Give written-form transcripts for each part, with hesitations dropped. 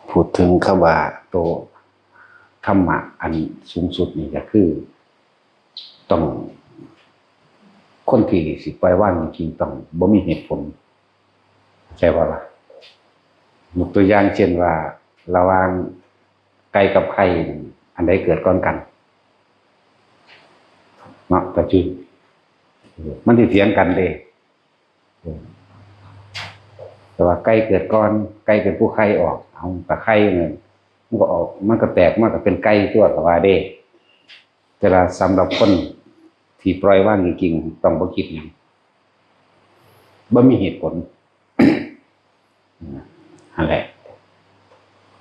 พูดถึงคำว่าโตธรรมะอันสูงสุดนี่ก็คือต้องคนที่สิปล่อยว่างจริงๆต้องบ่มีเหตุผลใช่ป่ะล่ะยกตัวอย่างเช่นว่าระหว่างไก่กับไข่อันใดเกิดก่อนกันเนาะปัจจุบันมันที่เถียงกันเด้แต่ว่าไก่เกิดก่อนไก่เป็นผู้ไข่ออกเอาแต่ไข่เนี่ยมันก็ออกมันก็แตกมันก็เป็นไก่ตัวกับว่าเด้แต่ละสำหรับคนที่ปล่อยว่างจริงๆต้องบ่คิดหยังบ่มีเหตุผลนั่นแหละ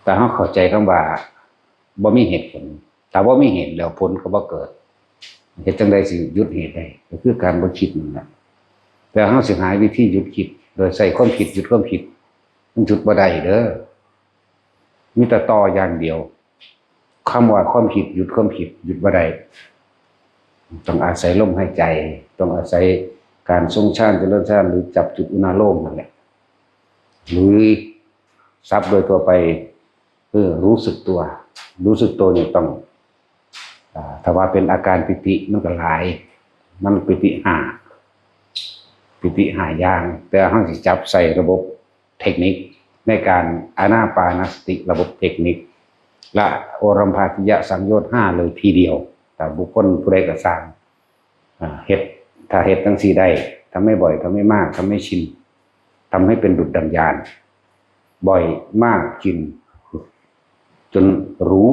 แต่เราเข้าใจคำว่าบ่มีเหตุผลแต่ว่ามีเหตุแล้วผลก็บ่เกิดเหตุจังใดสิหยุดเหตุได้ก็คือการบ่คิดนั่นแหละแต่เราสิหาวิธีหยุดคิดโดยใส่ความคิดหยุดความคิดมันหยุดบ่ได้เด้อมีแต่ต่ออย่างเดียวคำว่าความคิดหยุดความคิดหยุดบ่ได้ต้องอาศัยลมหายใจต้องอาศัยการทรงฌานเจริญฌานหรือจับจุดอุณาโลมนั่นแหละหรือศัพท์โดยทั่วไปรู้สึกตัวเนี่ยต้องถ้าว่าเป็นอาการปิติมันก็หลายมันปิติห้าอย่างแต่ห้องสิจับใส่ระบบเทคนิคในการอานาปานสติระบบเทคนิคและโอรัมภาคิยสังโยชน์5เลยทีเดียวแต่บุคคลผู้ใดก็สร้างเฮ็ดถ้าเฮ็ดทั้ง4ได้ทำไม่บ่อยทำไม่มากทำไม่ชินทำให้เป็นดุจดังญาณบ่อยมากชินจนรู้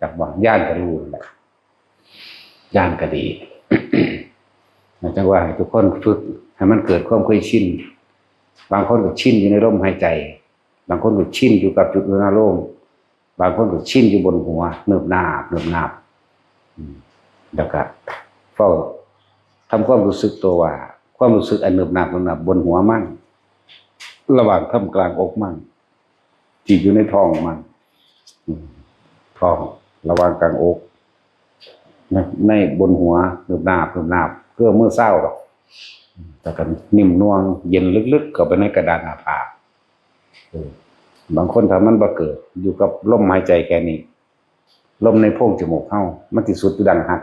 จากว่าญาณก็รู้แหละญาณก็ดีจังว่าให้ทุกคนฝึกให้มันเกิดความเคยชินบางคนก็ชินอยู่ในลมหายใจบางคนก็ชินอยู่กับจุดอุณาโลมบางคนก็ชินอยู่บนหัวเนิบนาบแล้วก็เฝ้าทำความรู้สึกตัวว่าความรู้สึกอันเนิบนาบบนหัวมั่งระหว่างท่ามกลางอกมั่งจิตอยู่ในท้องมั่งท้องระหว่างกลางอกในบนหัวเนิบนาบเพื่อเมื่อเศร้าหรอกแต่กันนิ่มนวลเย็นลึกๆเข้าไปในกระดานหน้าผากบางคนถ้ามันบ่เกิดอยู่กับลมหายใจแค่นี้ลมในโพรงจมูกเข้ามันที่สุดดังหัก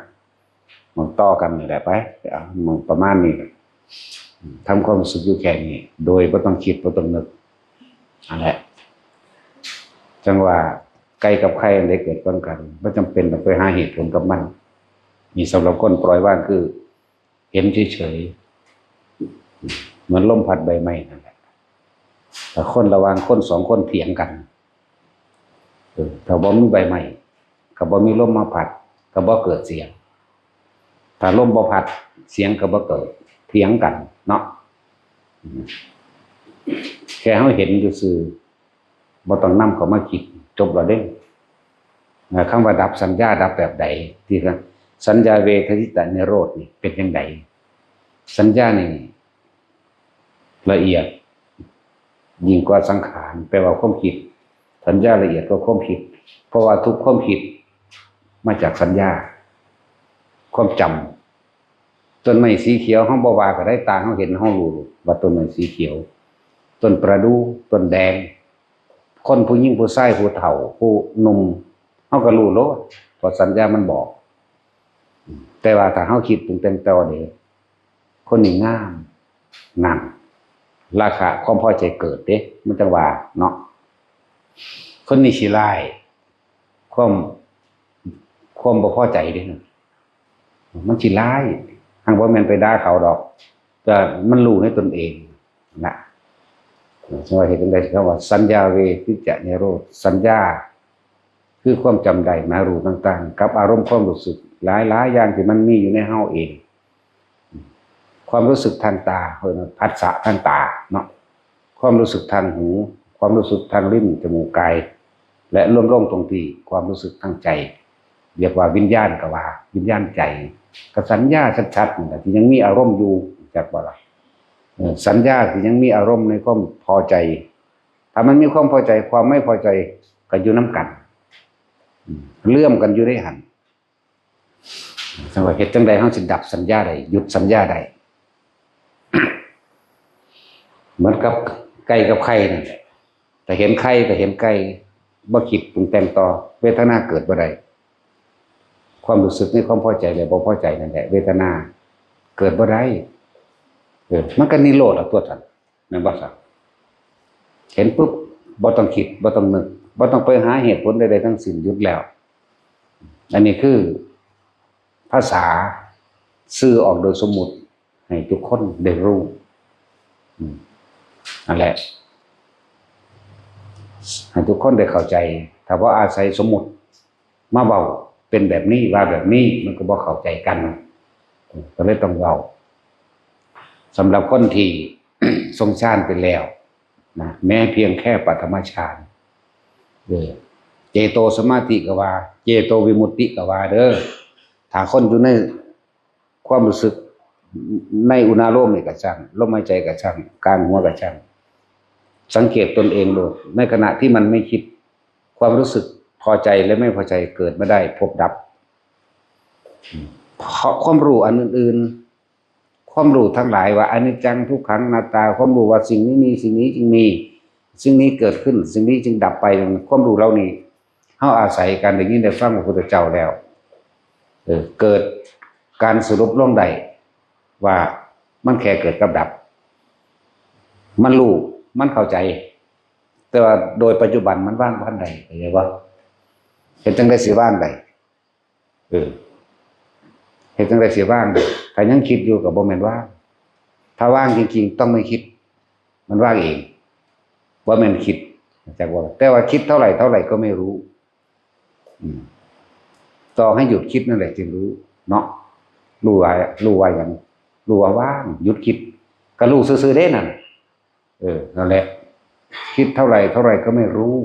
มันต่อกันนี่แหละไปมันประมาณนี้ทำความรู้สึกอยู่แค่นี้โดยไม่ต้องคิดไม่ต้องนึกนั่นแหละจังว่าไก่กับไข่ได้เกิดก่อนกันไม่จำเป็นต้องไปหาเหตุผลกับมันมีสำหรับคนปล่อยว่างคือเห็นเฉยๆเหมือนลมพัดใบไม้นั่นแหละแต่คนระหว่างคน2คนเถียงกันถ้าบ่มีใบไม้ก็บ่มีลมมาพัดก็บ่เกิดเสียงถ้าลมบ่พัดเสียงก็บ่เกิดเถียงกันเนาะแค่เฮาเห็นซื่อๆบ่ต้องนำเข้ามาคิดจบแล้วเด้คำว่าดับสัญญาดับแบบใดที่สัญญาเวทยิตะนิโรธนี่เป็นจังไดสัญญานี่ละเอียดยิ่งกว่าสังขารแปลว่าความคิดสัญญาละเอียดกว่าความคิดเพราะว่าทุกความคิดมาจากสัญญาความจำต้นไม้สีเขียวเฮาบ่ว่าก็ได้ตาเฮาเห็นเฮารู้ว่าต้นไม้สีเขียวต้นประดู่ต้นแดงคนผู้หญิงผู้ชายผู้เฒ่าผู้หนุ่มเฮาก็รู้โลดเพราะสัญญามันบอกแต่ว่าถ้าเฮาคิดปรุงแต่งต่อเด้คนนี้งามนั่นราคาความพอใจเกิดเด้มันจังว่าเนาะคนนี้สิร้ายความบ่พอใจเด้มันสิร้ายทางบ่แม่นไปด่าเขาดอกแต่มันรู้ในตนเองนะสมัยเห็นจังได๋คำว่าสัญญาเวทิจะนิโรธสัญญาคือความจำได้หมายรู้ต่างๆกับอารมณ์ความรู้สึกหลายๆอย่างที่มันมีอยู่ในเฮาเองความรู้สึกทางตาผัสสะทางตาเนาะความรู้สึกทางหูความรู้สึกทางลิ้นจมูกกายและรวมลงตรงที่ความรู้สึกทางใจเรียกว่าวิญญาณก็ว่าวิญญาณใจกับสัญญาชัดๆนี่แหละที่ยังมีอารมณ์อยู่จักบ่ล่ะสัญญาที่ยังมีอารมณ์ในความพอใจถ้ามันมีความพอใจความไม่พอใจก็อยู่นำกันเลื่อมกันอยู่ได้หั่นสังว่าเฮ็ดจังได๋เฮาสิดับสัญญาได้หยุดสัญญาได้เหมือนกับไก่กับไข่นั่นแหละ แต่เห็นไข่แต่เห็นไก่บ่คิดปรุงแต่งต่อเวทนาเกิดบ่ได้ความรู้สึกในความพอใจและบ่พอใจนั่นแหละเวทนาเกิดบ่ได้มันก็นิโรธตัวท่านแม่นบ่ครับเห็นปุ๊บบ่ต้องคิดบ่ต้องนึกบ่ต้องไปหาเหตุผลใดๆทั้งสิ้นหยุดแล้วอันนี้คือภาษาสื่อออกโดยสมมุติให้ทุกคนได้รู้นั่นแหละให้ทุกคนได้เข้าใจถ้าว่าอาศัยสมมุติมาเว้าเป็นแบบนี้ว่าแบบนี้มันก็บ่เข้าใจกันก็เลยต้องเว้าสำหรับคนที่ ทรงฌานไปแล้วนะแม้เพียงแค่ปฐมฌานเจโตสมาธิก็ว่าเจโตวิมุตติก็ว่าเด้อถ้าคนอยู่ในความรู้สึกในอุณาโลมนี่ก็ช่างลมหายใจก็ช่างกลางหัวก็ช่างสังเกตตนเองดูในขณะที่มันไม่คิดความรู้สึกพอใจและไม่พอใจเกิดไม่ได้พบดับเพราะความรู้อันอื่นๆความรู้ทั้งหลายว่าอนิจจังทุกขังอนัตตาความรู้ว่าสิ่งนี้มีสิ่งนี้จึงมีสิ่งนี้เกิดขึ้นสิ่งนี้จึงดับไปความรู้เหล่านี้เฮาอาศัยกันได้ยินได้ฟังพระพุทธเจ้าแล้วเกิดการสรุปลงได้ว่ามันแค่เกิดกับดับมันรู้มันเข้าใจแต่ว่าโดยปัจจุบันมันว่างพันใดเข้าใจบ่เฮ็ดจังได๋สิว่างได้เฮ็ดจังได๋สิว่างได้ถ้ายังคิดอยู่ก็บ่แม่นว่างถ้าว่างจริงๆต้องไม่คิดมันว่างเองบ่แม่นคิดจักว่าแต่ว่าคิดเท่าไหร่ก็ไม่รู้ต่อให้หยุดคิดนั่นแหละจึงรู้เนาะรู้ว่าหยังรู้ว่าว่างหยุดคิดก็รู้ซื่อๆเด้นั่นนั่นแหละคิดเท่าไหร่ก็ไม่รู้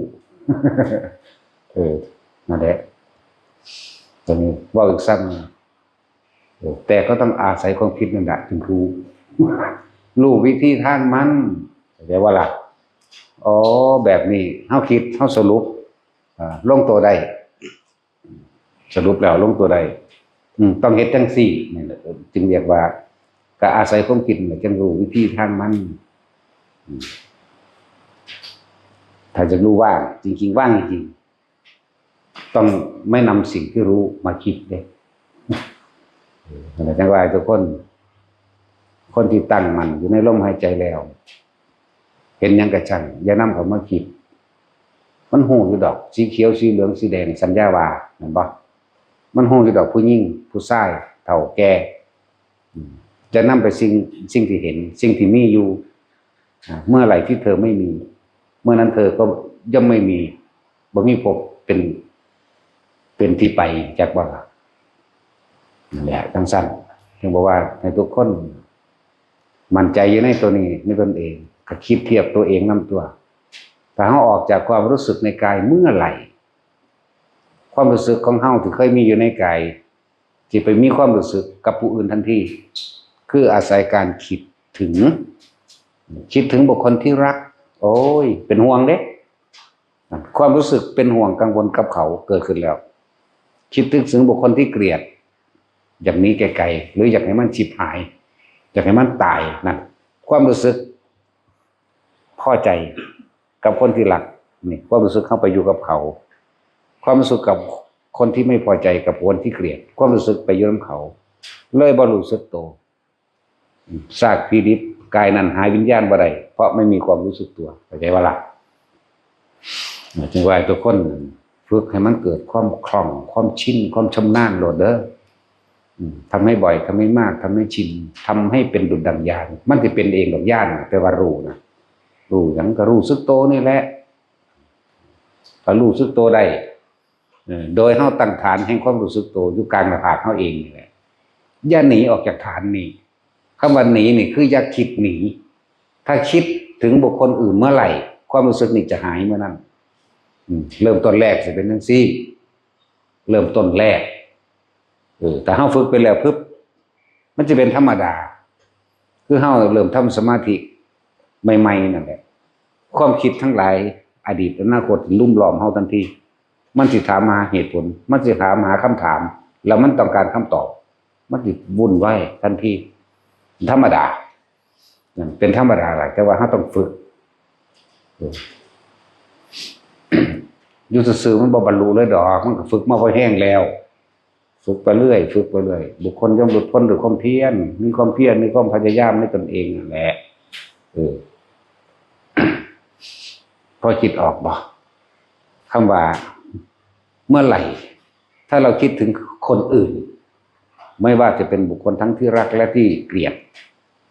นั่นแหละตรงนี้ว่าอีกซ้ำแต่ก็ต้องอาศัยความคิดนั่นแหละถึงรู้วิธีทางมันเรียกว่าล่ะอ๋อแบบนี้เฮาคิดเฮาสรุปลงตัวได้สรุปแล้วลงตัวได้ต้องเฮ็ดจังซี่นี่แหละจึงเรียกว่าก็อาศัยความคิดจึงรู้วิธีทางมันถ้าจะรู้ว่างจริงๆว่างจริงๆต้องไม่นำสิ่งที่รู้มาคิดเด้จังว่าทุกคนที่ตั้งมันอยู่ในลมหายใจแล้วเห็นหยังกระช่างอย่านำเขามาคิดมันฮู้อยู่ดอกสีเขียวสีเหลืองสีแดงสัญญาว่าแม่นบ่มันฮู้อยู่ดอกผู้หญิงผู้ชายเฒ่าแก่จะนำไปสิ่งที่เห็นสิ่งที่มีอยู่เมื่อไหร่ที่เธอไม่มีเมื่อนั้นเธอก็ย่อมไม่มีบ่มีพบเป็นที่ไปจากว่านั่นแหละทั้งสั้นถึงบอกว่าให้ทุกคนมั่นใจอยู่ในตัวนี้ในตนเองก็คิดเทียบตัวเองนำตัวถ้าเฮาออกจากความรู้สึกในกายเมื่อไหร่ความรู้สึกของเฮาที่เคยมีอยู่ในกายที่ไปมีความรู้สึกกับผู้อื่นทันทีคืออาศัยการคิดถึงบุคคลที่รักโอ้ยเป็นห่วงเด้ความรู้สึกเป็นห่วงกังวลกับเขาเกิดขึ้นแล้วคิดถึงบุคคลที่เกลียดอยากหนีไกลๆหรืออยากให้มันฉิบหายอยากให้มันตายนะความรู้สึกพอใจกับคนที่รักนี่ความรู้สึกเข้าไปอยู่กับเขาความรู้สึกกับคนที่ไม่พอใจกับคนที่เกลียดความรู้สึกไปอยู่กับเขาเลยบ่รู้สึกโตซากพีดิบกายนั้นหายวิญญาณบ่ได้เพราะไม่มีความรู้สึกตัวเข้าใจว่าล่ะจึงว่าทุกคนฝึกให้มันเกิดความคล่องความชินความชำนาญโลดเด้อทำให้บ่อยทำให้มากทำให้ชินทำให้เป็นดุจดั่งญาณมันจะเป็นเองดอกญาณแต่ว่ารู้นะรู้หยังก็รู้สึกโตนี่แหละถ้ารู้สึกโตได้โดยเฮาตั้งฐานแห่งความรู้สึกโตอยู่กลางหน้าผากเฮาเองนี่แหละอย่าหนีออกจากฐานนี้คำว่าหนีนี่คืออย่าคิดหนีถ้าคิดถึงบุคคลอื่นเมื่อไหร่ความรู้สึกนี่จะหายเมื่อนั้นเริ่มต้นแรกจะเป็นจังซี่เริ่มต้นแรกแต่เฮาฝึกไปแล้วปึ๊บมันจะเป็นธรรมดาคือเฮาเริ่มทำสมาธิใหม่ๆนั่นแหละความคิดทั้งหลายอดีตอนาคตลุ่มล้อมเฮาทันทีมันสิถามหาเหตุผลมันสิถามหาคำถามแล้วมันต้องการคำตอบมันสิวุ่นวายทันทีธรรมดาเป็นธรรมดาแหละแต่ว่าเฮาต้องฝึก อยู่ซื่อๆมันบ่บรรลุเลยดอกมันก็ฝึกมาพอแห้งแล้วฝึกไปเรื่อยฝึกไปเรื่อยบุคคลย่อมหลุดพ้นด้วยความเพียรมีความเพียรมีความพยายามในตนเองนั่นแหละพอคิดออกบ่คำว่าเมื่อไหร่ถ้าเราคิดถึงคนอื่นไม่ว่าจะเป็นบุคคลทั้งที่รักและที่เกลียด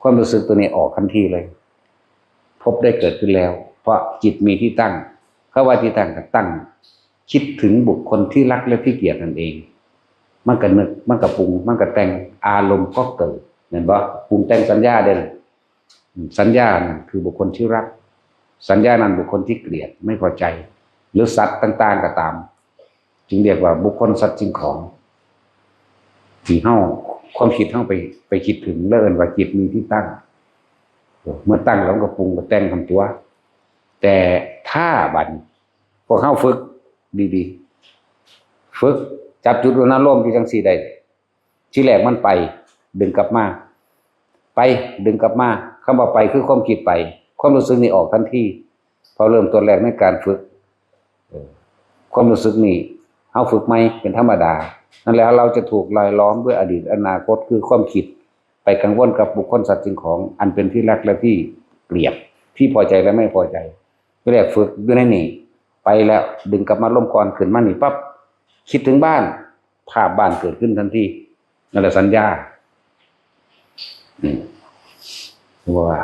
ความรู้สึกตัวนี้ออกทันทีเลยพบได้เกิดขึ้นแล้วเพราะจิตมีที่ตั้งเขาว่าที่ตั้งก็ตั้งคิดถึงบุคคลที่รักและที่เกลียดนั่นเองมันก็นึกมันก็ปรุงมันก็แต่งอารมณ์ก็เกิดเห็นบ่ปรุงแต่งสัญญาเด่นสัญญานั่นคือบุคคลที่รักสัญญานั้นบุคคลที่เกลียดไม่พอใจหรือสัตว์ต่างๆก็ตามจึงเรียกว่าบุคคลสัตว์สิ่งของที่เฮาความคิดเฮาไปคิดถึงแล้วเอิ้นว่าจิตมีที่ตั้งเมื่อตั้งแล้วก็ปรุงก็แต่งทำตัวแต่ถ้าบัดพวกเฮาฝึกดีๆฝึกจับจุดอารมณ์ที่จังซี่ได้ที่แรกมันไปดึงกลับมาไปดึงกลับมาคำว่าไปคือความคิดไปความรู้สึกนี่ออกทันทีพอเริ่มต้นแรกในการฝึกความรู้สึกนี่เฮาฝึกไหมเป็นธรรมดานั่นแหละเราจะถูกลอยล้อมด้วยอดีตอนาคตคือความคิดไปกังวลกับบุคคลสัตว์สิ่งของอันเป็นที่รักและที่เกลียดที่พอใจและไม่พอใจก็แรกฝึกด้วยในนี่ไปแล้วดึงกลับมาล่มก่อนขึ้นมานี่ปั๊บคิดถึงบ้านภาพบ้านเกิดขึ้นทันทีนั่นแหละสัญญาว่า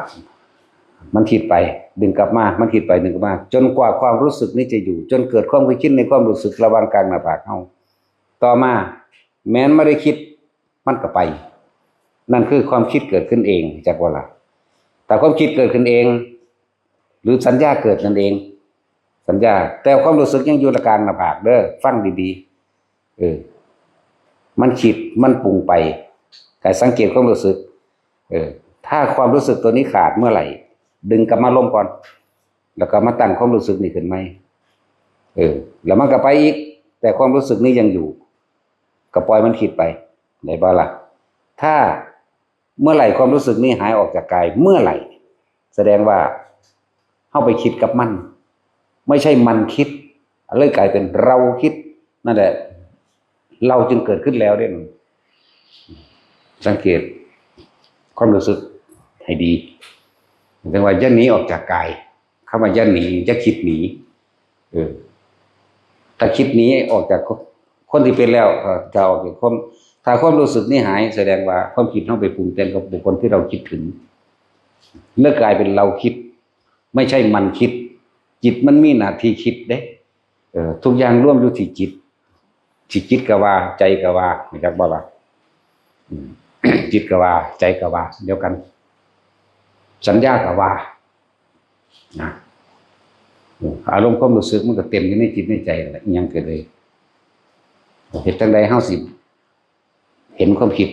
มันคิดไปดึงกลับมามันคิดไปดึงกลับมาจนกว่าความรู้สึกนี้จะอยู่จนเกิดความคิดในความรู้สึกระหว่างกลางหน้าผากเฮาต่อมาแม้นไม่ได้คิดมันก็ไปนั่นคือความคิดเกิดขึ้นเองจากว่าล่ะแต่ความคิดเกิดขึ้นเองหรือสัญญาเกิดนั่นเองสัญญาแต่ความรู้สึกยังอยู่ระกลางหน้าผากเด้อฟังดีๆมันคิดมันปรุงไปแต่สังเกตความรู้สึกถ้าความรู้สึกตัวนี้ขาดเมื่อไหร่ดึงกลับมาลงก่อนแล้วก็มาตั้งความรู้สึกนี้ขึ้นไหมแล้วมันก็ไปอีกแต่ความรู้สึกนี้ยังอยู่ก็ปล่อยมันคิดไปได้บ่ล่ะถ้าเมื่อไหร่ความรู้สึกนี้หายออกจากกายเมื่อไหร่แสดงว่าเข้าไปคิดกับมันไม่ใช่มันคิดเลยกลายเป็นเราคิดนั่นแหละเราจึงเกิดขึ้นแล้วได้สังเกตความรู้สึกให้ดีถึงว่าอย่าหนีออกจากกายคำว่าอย่าหนีอย่าคิดหนีถ้าคิดหนีออกจากคนที่เป็นแล้วจะออกจากความถ้าความรู้สึกนี้หายแสดงว่าความคิดเข้าไปปรุงแต่งกับบุคคลที่เราคิดถึงเลิกกลายเป็นเราคิดไม่ใช่มันคิดจิตมันมีหน้าที่คิดเด้ทุกอย่างร่วมอยู่ที่จิตจิตก็ว่าใจก็ว่าไม่จักบ่ล่ะจิตก็ว่าใจก็ว่าเดียวกันสัญญาก็ว่านะอารมณ์ความรู้สึกมันก็เต็มอยู่ในจิตในใจแหละยังเกิดเลยเหตุจังใดเฮาสิเห็นความคิด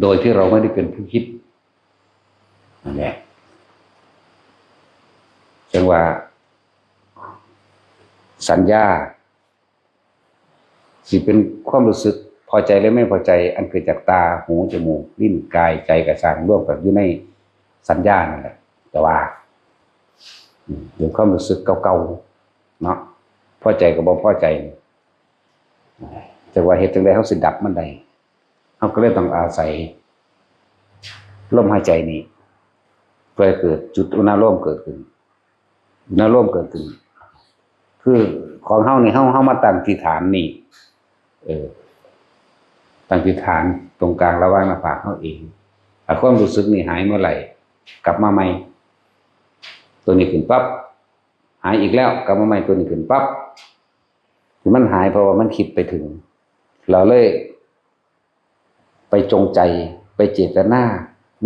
โดยที่เราไม่ได้เป็นผู้คิดนั่นแหละจังว่าสัญญาสิเป็นความรู้สึกพอใจหรือไม่พอใจอันเกิดจากตาหูจมูกลิ้นกายใจกระสังร่วมกับอยู่ในสัญญานั่นแหละแต่ว่าเรื่องความรู้สึกเก่าๆเนาะพอใจกับบ่พอใจแต่ว่าเหตุจังใดเขาสิดับมันใดเขาก็เลยต้องอาศัยลมหายใจนี้เพื่อเกิดจุดอุณหภูมิเกิดขึ้นอุณหภูมิเกิดขึ้นคือของเฮานี่เฮามาตั้งที่ฐานนี่ตั้งที่ฐานตรงกลางระหว่างหน้าผากเฮาเองถ้าความรู้สึกนี่หายเมื่อไหร่กลับมาใหม่ตัวนี้ขึ้นปั๊บหายอีกแล้วกลับมาใหม่ตัวนี้ขึ้นปั๊บที่มันหายเพราะว่ามันคิดไปถึงเราเลยไปจงใจไปเจตนา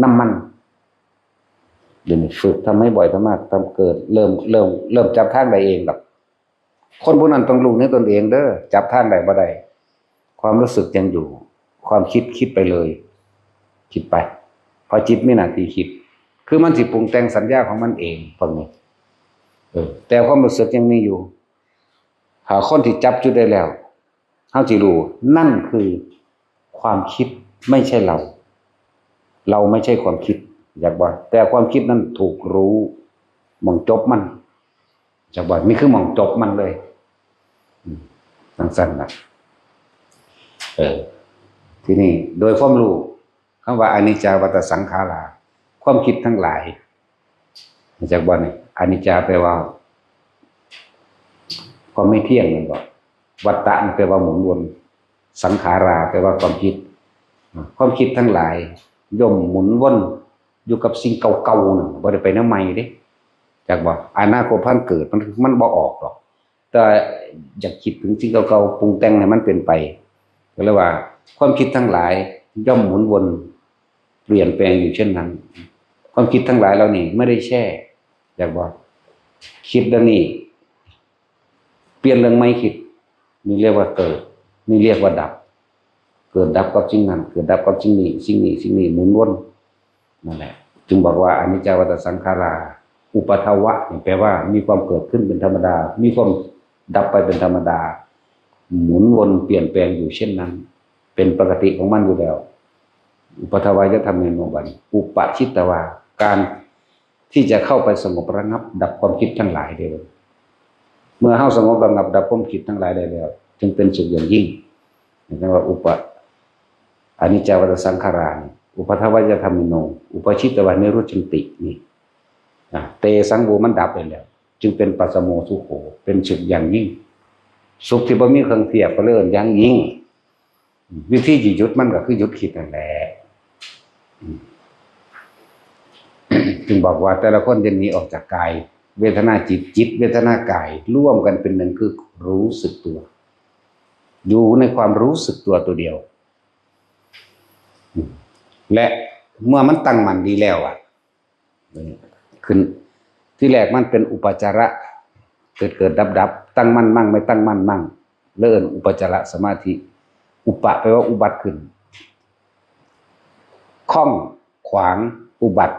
น้ำมันเดี๋ยวนี้ฝึกทำให้บ่อยทำมากทำเกิดเริ่มจับทางได้เองแบบคนผู้นั้นต้องรู้ในตนเองเด้อจับทางได้บ่ได้ความรู้สึกยังอยู่ความคิดไปเลยคิดไปพอจิตไม่หนาทีคิดคือมันสิปรุงแต่งสัญญาของมันเองฟังนี้แต่ความรู้สึกยังมีอยู่หาคนที่จับจุดได้แล้วเฮาสิรู้นั่นคือความคิดไม่ใช่เราไม่ใช่ความคิดอยากบอกแต่ความคิดนั้นถูกรู้มองจบมันอยากบอกนี่คือมองจบมันเลย สั้นๆนะที่นี่โดยความรู้คำว่าอนิจจาวัฏสังขาราความคิดทั้งหลายมาจากบ่นี่อนิจจาแปลว่าความไม่เที่ยงนั่นก็วัฏฏะแปลว่าหมุนวนสังขาราแปลว่าความคิดทั้งหลายย่อมหมุนวนอยู่กับสิ่งเก่าๆน่ะบ่ได้ไปแนวใหม่เด้จากว่าอนาคตพันเกิดมันบ่ออกหรอกแต่อยากคิดถึงสิ่งเก่าๆปรุงแต่งให้มันเป็นไปก็เรียกว่าความคิดทั้งหลายย่อมหมุนวนเปลี่ยนแปลงอยู่เช่นนั้นความคิดทั้งหลายเรานี่ไม่ได้แช่อยากบอกคิดแล้วนี่เปลี่ยนเรื่องไม่คิดนี่เรียกว่าเกิดนี่เรียกว่าดับเกิดดับกับสิ่งนั้นเกิดดับกับสิ่งนี้หมุนวนนั่นแหละจึงบอกว่าอนิจจวัฏสังขาราอุปทวะแปลว่ามีความเกิดขึ้นเป็นธรรมดามีความดับไปเป็นธรรมดาหมุนวนเปลี่ยนแปลงอยู่เช่นนั้นเป็นปกติของมันอยู่แล้วอุปทวายธรรมเมโนบันอุปชิตวาการที่จะเข้าไปสงบระงับดับความคิดทั้งหลายได้เลยเมื่อเข้าสงบระงับดับความคิดทั้งหลายได้แล้วจึงเป็นสุขอย่างยิ่งเรียกว่าอนิจจวัฏสังขาราอุปทวายธรรมเมโนอุปชิตวานิรุชันตินี่เตสังโวมันดับไปแล้วจึงเป็นปัสสโมสุโขเป็นสุขอย่างยิ่งสุขที่บ่มีเครื่องเทียบก็เลื่อนอย่างยิ่งวิธีหยุดมันก็คือหยุดคิดนั่นแหละจึงบอกว่าแต่ละคนจะหนีออกจากกายเวทนาจิตเวทนากายร่วมกันเป็นหนึ่งคือรู้สึกตัวอยู่ในความรู้สึกตัวเดียวและเมื่อมันตั้งมั่นดีแล้วขึ้นที่แรกมันเป็นอุปจาระเกิดดับตั้งมั่นมั่งไม่ตั้งมั่นมั่งเลื่อนอุปจาระสมาธิอุปะแปลว่าอุบัติขึ้นข้องขวางอุบัติ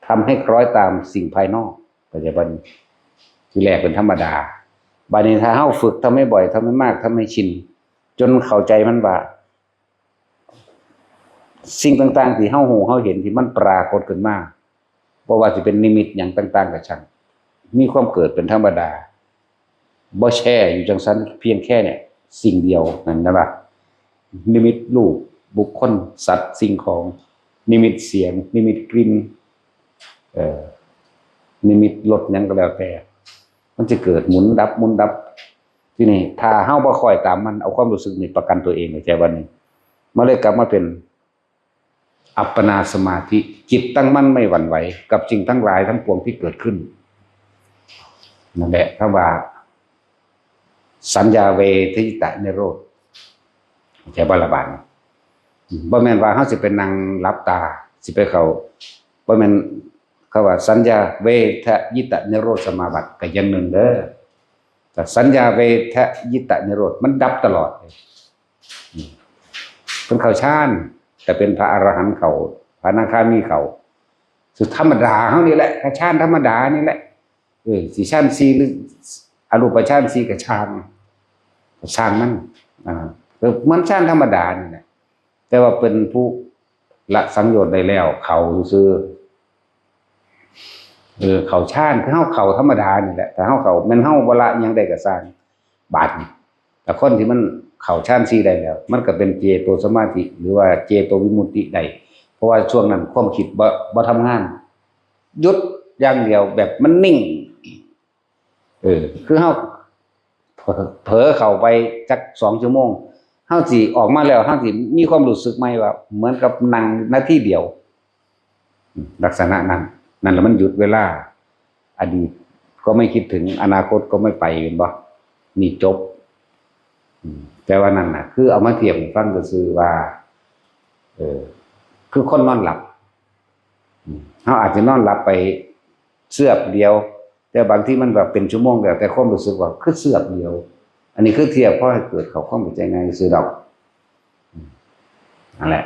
ทำให้คล้อยตามสิ่งภายนอกปัจจุบันที่แรกเป็นธรรมดาบัดนี้ถ้าเฮาฝึกทำให้บ่อยทำให้มากทำให้ชินจนเข้าใจมันว่าสิ่งต่างๆที่เฮาหูเฮาเห็นที่มันปรากฏขึ้นมาบ่ว่าจะเป็นนิมิตอย่างต่างๆก็ช่างมีความเกิดเป็นธรรมดาบ่แช่อยู่จังซั่นเพียงแค่เนี่ยสิ่งเดียวนั่นนะว่านิมิตรูปบุคคลสัตว์สิ่งของนิมิตเสียงนิมิตกลิ่นนิมิตรสยังก็แล้วแต่มันจะเกิดหมุนดับที่นี่ถ้าเฮาบ่ค่อยตามมันเอาความรู้สึกนี่ประกันตัวเองในใจวันนี้มันเลยกลับมาเป็นอัปปนาสมาธิจิตตั้งมั่นไม่หวั่นไหวกับสิ่งทั้งหลายทั้งปวงที่เกิดขึ้นนั่นแหละคำว่าสัญญาเวทิตะนิโรธใช่บ่ละบาดบ่แม่นว่าเฮาสิเป็นนั่งหลับตาสิไปเข้าบ่แม่นเขาว่าสัญญาเวทยิตะนิโรธสมาบัติก็อย่างหนึ่งเด้อแต่สัญญาเวทยิตะนิโรธมันดับตลอดเป็นเข้าฌานแต่เป็นพระอรหันต์เขาพระอนาคามีเขาสุดธรรมดาเฮานี่แหละฌานธรรมดานี่แหละสิฌาน4หรืออรูปฌาน4ก็ฌานมันมันฌานธรรมดานี่แหละแต่ว่าเป็นผู้ละสังโยชน์ได้แล้วเขาซื่อเขาฌานคือเฮาเขาธรรมดานี่แหละแต่เฮาเขาแม่นเฮาบ่ละอิหยังได้ก็สร้างบาดนี่แต่คนที่มันเข้าฌาน4ได้แล้วมันก็เป็นเจโตสมาธิหรือว่าเจโตวิมุตติได้เพราะว่าช่วงนั้นความคิดบ่ทำงานหยุดอย่างเดียวแบบมันนิ่งคือเฮาเผลอเข้าไปจัก2ชั่วโมงเฮาสิออกมาแล้วเฮาสิมีความรู้สึกใหม่ว่าเหมือนกับนั่งนาทีเดียวลักษณะนั้นนั่นแหละมันหยุดเวลาอดีตก็ไม่คิดถึงอนาคตก็ไม่ไปเห็นบ่นี่จบแต่ว่านั่นน่ะคือเอามาเทียบให้ฟังก็คือว่าคือคนนอนหลับเฮาอาจจะนอนหลับไปเสือกเดียวแต่บางที่มันแบบเป็นชั่วโมงแต่ความรู้สึกว่าคือเสือกเดียวอันนี้คือเทียบเพราะให้เกิดเข้าความเข้าใจง่ายซื่อดอกนั่นแหละ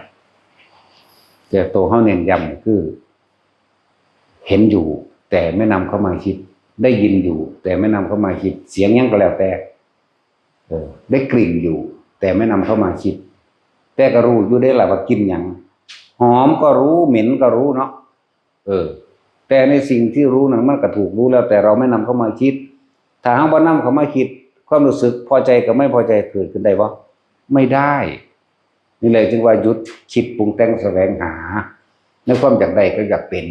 แต่ตัวเฮาเน้นย้ำคือเห็นอยู่แต่ไม่นำเข้ามาคิดได้ยินอยู่แต่ไม่นำเข้ามาคิดเสียงยังก็แล้วแต่ได้กลิ่นอยู่แต่ไม่นำเข้ามาคิดแต่ก็รู้อยู่ได้แหละว่ากินอย่างหอมก็รู้เหม็นก็รู้เนาะแต่ในสิ่งที่รู้นั้นมันก็ถูกรู้แล้วแต่เราไม่นำเข้ามาคิดถ้าเราบ่นำเข้ามาคิดค ความรู้สึกพอใจกับไม่พอใจเกิดขึ้นได้บ่ไม่ได้นี่เลยจึงว่าหยุดคิดปรุงแต่งแสวงหาในความอยากได้ก็อยากเป็น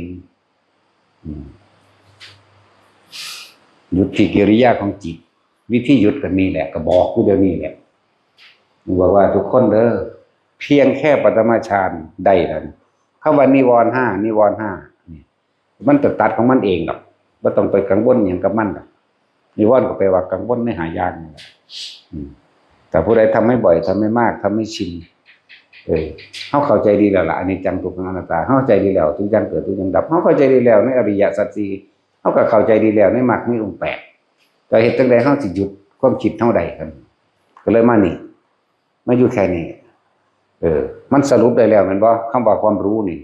หยุดที่กิริยาของจิตวิธีหยุดกันนี่แหละก็บอกกูเดี๋ยวนี้แหละบอกว่าทุกคนเด้อเพียงแค่ปฐมฌานได้แล้วคำว่านิวรณ์ห้านิวรณ์ห้ามันตัดของมันเองหรอกไม่ต้องไปกังวลอย่างกับมันหรอกนิวรณ์ก็แปลว่ากังวลในหายากนี่แหละแต่ผู้ใดทำไม่บ่อยทำไม่มากทำไม่ชินเขาเข้าใจดีแล้วล่ะอันนี้จังทุกขังอนัตตาเข้าใจดีแล้วทุกอย่างเกิดทุกอย่างดับเขาเข้าใจดีแล้วในอริยสัจสี่เขาก็เข้าใจดีแล้วในมรรคมีองค์แปดแต่เหตุจังใดเขาสิหยุดความคิดเท่าใดกันก็เลยมานี่มาอยู่แค่นี้มันสรุปได้แล้วมันว่าคำว่าความรู้นี่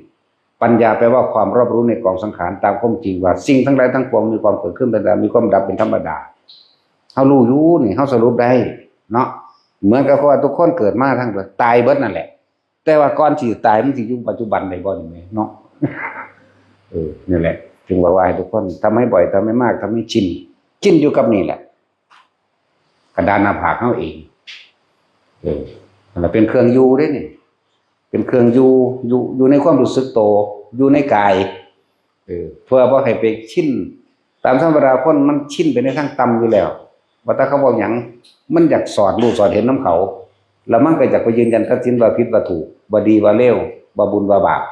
ปัญญาแปลว่าความรอบรู้ในกองสังขารตามความจริงว่าสิ่งทั้งหลายทั้งปวงมีความเกิดขึ้นเป็นธรรมมีความดับเป็นธรรมดาเขารู้อยู่นี่เขาสรุปได้เนาะเหมือนกับว่าทุกคนเกิดมาทั้งตายเบิดนั่นแหละแต่ว่าก่อนที่ตายมันสิอยู่ปัจจุบันได้บ่นี่เนาะนี่แหละจึงว่าให้ทุกคนทำให้บ่อยทำให้มากทำให้ชินอยู่กับนี่แหละกระดานหน้าผากเขาเองมันเป็นเครื่องอยู่ได้นี่เป็นเครื่องอยู่ในความรู้สึกโตอยู่ในกายเพื่อว่าให้ไปชินตามธรรมดาคนมันชินไปในทางต่ำอยู่แล้วว่าถ้าเขาบอกอย่างมันอยากสอนรู้สอนเห็นน้ำเขาแล้วมันก็อยากไปยืนยันตัดสินว่าผิดว่าถูกว่าดีว่าเลวว่าบุญว่าบาป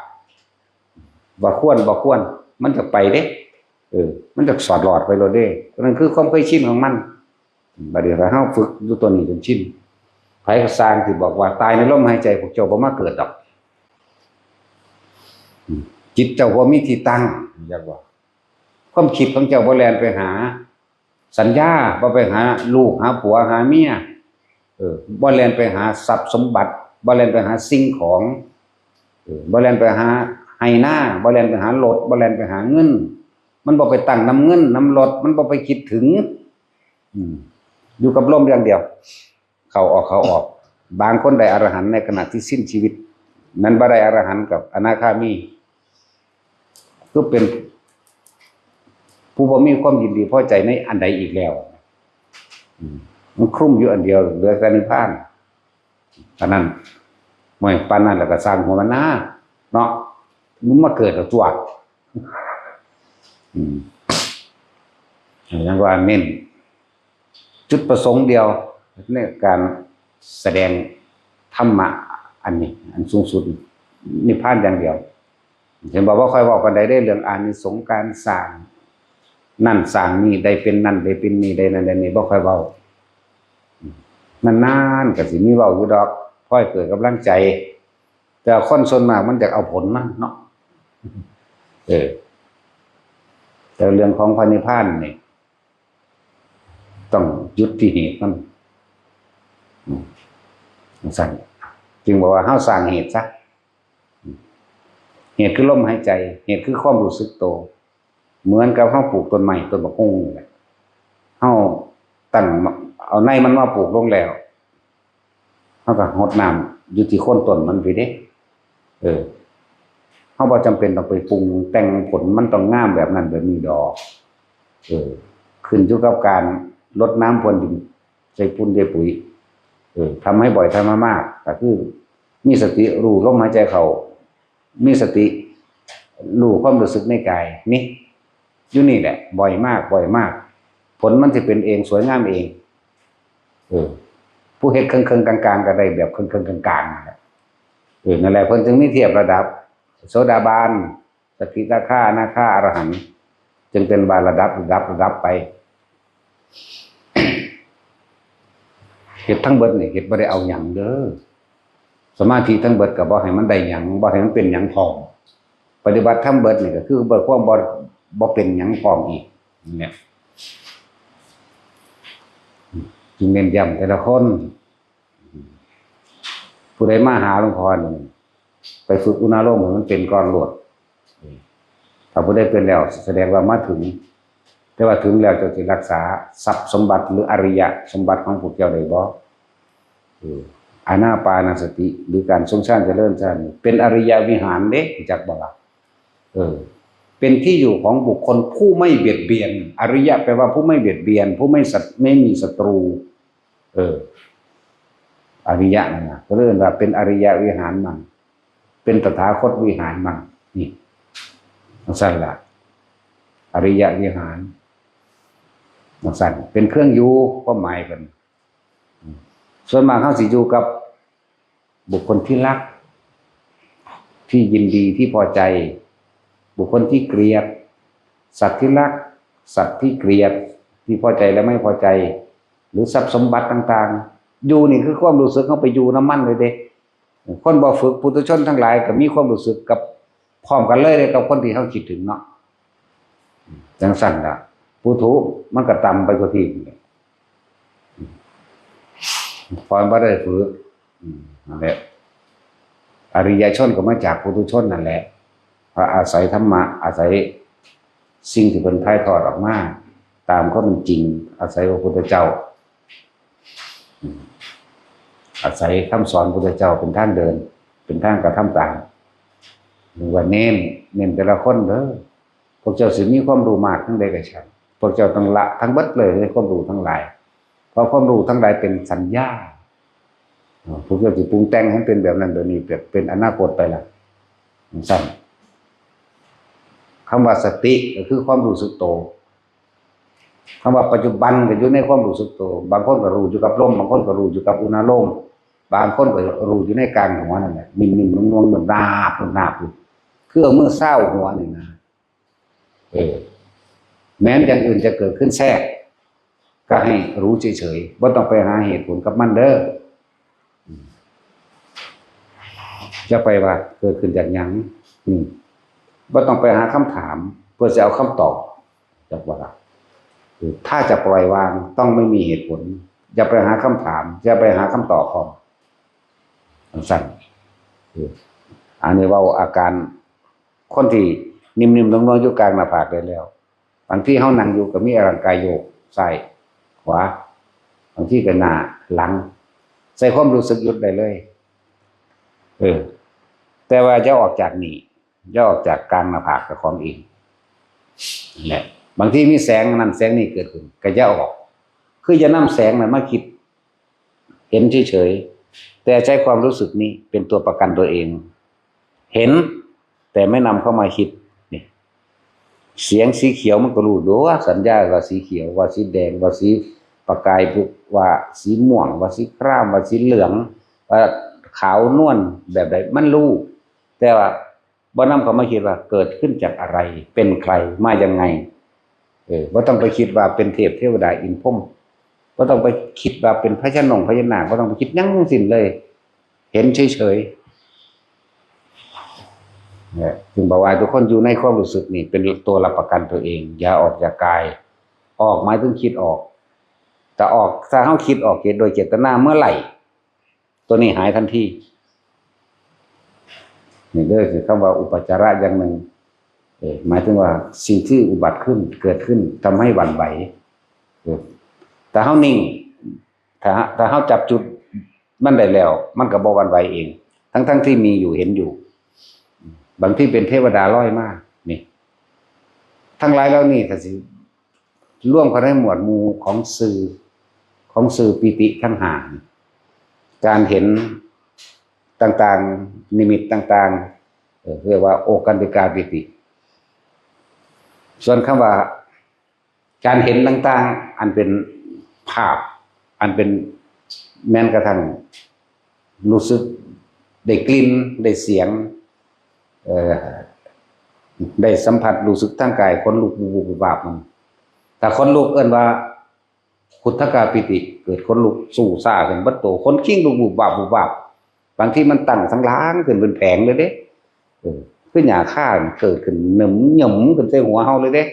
ว่าควรมันจะไปเด้มันจะสอดหลอดไปเลยเด้นั่นคือความเคยชินของมันบัดเดี๋ยวเราฝึกอยู่ตัวนี้จนชินไผก็สร้างที่บอกว่าตายในลมหายใจพวกเจ้าบ่มาเกิดดอกจิตเจ้าบ่มีที่ตั้งอยากว่าความคิดของเจ้าบ่แล่นไปหาสัญญาบ่ไปหาลูกหาผัวหาเมียบ่แล่นไปหาทรัพย์สมบัติบ่แล่นไปหาสิ่งของบ่แล่นไปหาไห้หน้าบ่แล่นไปหารถบ่แล่นไปหาเงินมันบ่ไปตั้งนำเงินนำรถมันบ่ไปคิดถึงอยู่กับลมอย่างเดียวเข้าออกบางคนได้อรหันต์ในขณะที่สิ้นชีวิตนั้นบ่ได้อรหันต์กับอนาคามีก็เป็นผู้บ่มีความยินดีพอใจในอันใดอีกแล้วมันคลุ้มอยู่อันเดียวเหลือแต่นิพพานปานนั้นไม่ปานนั้นแล้วก็สร้างหัวมันหน้าเนาะมันมาเกิดกับตัวอย่างว่าเน้นจุดประสงค์เดียวในการแสดงธรรมะอันนี้อันสูงสุดนิพพานอย่างเดียวเห็นบอกว่าค่อยบอกกันได้เรื่องอานิสงส์การสร้างนั่นสร้างนี่ได้เป็นนั่นได้เป็นนี่ได้นั่นได้นี่บ่ค่อยเว้านานๆก็สิมีเว้าอยู่ดอกค่อยเกิดกำลังใจแต่คนส่วนมากมันอยากเอาผลมาเนาะแต่เรื่องของพระนิพพานนี่ต้องยุติเหตุมันสั่งจึงบอกว่าเฮาสร้างเหตุซะเหตุคือลมหายใจเหตุคือความรู้สึกโตเหมือนกับเฮาปลูกต้นไม้ต้นมะม่วงนี่แหละเฮาตั้งเอาในมันมาปลูกลงแล้วเฮาก็รดน้ำอยู่ที่โคนต้นมันไปเด้เฮาบ่จำเป็นต้องไปปรุงแต่งผลมันต้องงามแบบนั้นแบบนี้ดอกขึ้นอยู่กับการรดน้ำพรวนดินใส่ปุ๋ยใส่ปุ๋ยทำให้บ่อยทำมามากก็คือมีสติรู้ลมหายใจเข้ามีสติรู้ความรู้สึกในกายนี่อยู่นี่แหละบ่อยมากผลมันจะเป็นเองสวยงามเองผู้เฮ็ดเครื่องกลางๆก็ได้แบบเครื่องกลางๆนั่นแหละนั่นแหละเพิ่นจึงมีเทียบระดับโสดาบันสกิทาคาอนาคาอรหันต์จึงเป็นบาระดับไปเฮ็ดทั้งเบิดนี่เฮ็ดบ่ได้เอาหยังเด้อสมาธิทั้งเบิดก็บ่ให้มันได้หยังบ่ให้มันเป็นหยังพร้อมปฏิบัติทั้งเบิดนี่ก็คือเบิดความบ่เป็นหยังพร้อมอีกเนี่ยจึงเน้นย้ำแต่ละคนผู้ใดมาหาหลวงพ่อนี่ไปฝึกอุณาโลมมันเป็นก่อนโลดถ้าผู้ใดเป็นแล้วแสดงว่ามาถึงแต่ว่าถึงแล้วจะรักษาทรัพย์สมบัติหรืออริยสมบัติของพวกเจ้าได้บ่อานาปานสติหรือการทรงฌานเจริญฌานเป็นอริยวิหารเด้จักบ่ล่ะเป็นที่อยู่ของบุคคลผู้ไม่เบียดเบียนอริยะแปลว่าผู้ไม่เบียดเบียนผู้ไม่มีศัตรู อริยะนั่นนะก็เรียกว่าเป็นอริยวิหารมั่งเป็นตถาคตวิหารมั่งนี่สั่นละอริยวิหารสั่นเป็นเครื่องอยู่ความหมายกันส่วนมากเขาสิอยู่กับบุคคลที่รักที่ยินดีที่พอใจบุคคลที่เกลียดสัตว์ที่รักสัตว์ที่เกลียดที่พอใจและไม่พอใจหรือทรัพย์สมบัติต่างๆอยู่นี่คือความรู้สึกเขาไปอยู่น้ำมันเลยเด้คนบ่ฝึกปุถุชนทั้งหลายก็มีความรู้สึกกับพร้อมกันเลยกับคนที่เขาคิดถึงเนาะจังสั่นล่ะปุถุมันก็ต่ำไปกว่าที่พอบ่ได้ฝึกนั่นแหละอริยชนก็มาจากปุถุชนนั่นแหละเพราะอาศัยธรรมะอาศัยสิ่งที่เป็นถ่ายทอดออกมาตามข้อเป็นจริงอาศัยพระพุทธเจ้าอาศัยคำสอนพระพุทธเจ้าเป็นทางเดินเป็นทางกระทำตามหรือว่าเน้นแต่ละคนเด้อพวกเจ้าสิมีความรู้มากทั้งใดก็ช่างพวกเจ้าต้องละทั้งเบิดเลยความรู้ทั้งหลายเพราะความรู้ทั้งหลายเป็นสัญญาพวกเจ้าสิปรุงแต่งให้เป็นแบบนั้นแบบนี้เป็นอนาคตไปละสั้นคำว่าสติก็คือความรู้สึกโตคำว่าปัจจุบันก็อยู่ในความรู้สึกโตบางคนก็รู้อยู่กับลมบางคนก็รู้อยู่กับอุณหภูมิบางคนก็รู้อยู่ในกลางหัวนั่นแหละนิ่มๆนวลๆเหมือนนาบคือเอามือเศร้าหัวนี่นะแม้อย่างอื่นจะเกิดขึ้นแทรกก็ให้รู้เฉยๆบ่ต้องไปหาเหตุผลกับมันเด้อจะไปว่าเกิดขึ้นจากหยังบ่ต้องไปหาคำถามเพื่อจะเอาคำตอบจากว่าถ้าจะปล่อยวางต้องไม่มีเหตุผลอย่าไปหาคำถามอย่าไปหาคำตอบของสั้นอันนี้ว่าอาการคนที่นิ่มๆน้องๆอยู่กลางหน้าผากได้แล้วบางที่เขานั่งอยู่ก็มีร่างกายโยกซ้ายขวาบางที่ก็หน้าหลังใส่ความรู้สึกหยุดได้เลยแต่ว่าจะออกจากนี่จะออกจากกลางหน้าผากกับของเองแหละบางทีมีแสงนั้นแสงนี้เกิดขึ้นก็จะออกคือจะนำแสงนั้นมาคิดเห็นเฉยๆแต่ใช้ความรู้สึกนี้เป็นตัวประกันตัวเองเห็นแต่ไม่นำเข้ามาคิดนี่เสียงสีเขียวมันก็รู้ว่าสัญญาว่าสีเขียวว่าสีแดงว่าสีประกายว่าสีม่วงว่าสีครามว่าสีเหลืองว่าขาวนวลแบบใดมันรู้แต่ว่าบ่นำเข้ามาคิดว่าเกิดขึ้นจากอะไรเป็นใครมายังไงบ่ต้องไปคิดว่าเป็นเทพเทวดาอินทร์พรหมบ่ต้องไปคิดว่าเป็นพญานาคบ่ต้องไปคิดหยังทั้งสิ้นเลยเห็นเฉยๆเนี่ยถึงบอกว่าทุกคนอยู่ในความรู้สึกนี่เป็นตัวรับประกันตัวเองอย่าออกจากกายออกหมายถึงคิดออกแต่ออกถ้าเฮาคิดออกโดยเจตนาเมื่อไหร่ตัวนี้หายทันทีนี่เด้อคือคำว่าอุปจาระอย่างหนึ่งหมายถึงว่าสิ่งที่อุบัติขึ้นเกิดขึ้นทำให้หวั่นไหวแต่เฮานิ่งถ้าเฮาจับจุดมันได้แล้วมันก็บ่หวั่นไหวเองทั้งที่มีอยู่เห็นอยู่บางที่เป็นเทวดาลอยมานี่ทั้งหลายแล้วนี่ถ้าสิร่วมกันในหมวดหมู่ของสื่อปิติทั้งห้าการเห็นต่างๆนิมิตต่างๆเรียกว่าโอกันติกาปิติส่วนคำว่าการเห็นต่างๆอันเป็นภาพอันเป็นแม้กระทั่งรู้สึกได้กลิ่นได้เสียงได้สัมผัสรู้สึกทางกายขนลุกบูบวาบมันแต่ขนลุกเอิ้นว่าขุททกาปิติเกิดขนลุกสู่ซ่าเป็นบัดโตขนขิ้งลุกบูบวาบบางที่มันตั้งทั้งล้างขึ้นเป็นแผงเลยเด้คือหญ้าค่าเกิดขึ้นหนึมหย่มขึ้นใส่หัวเฮาเลยเด้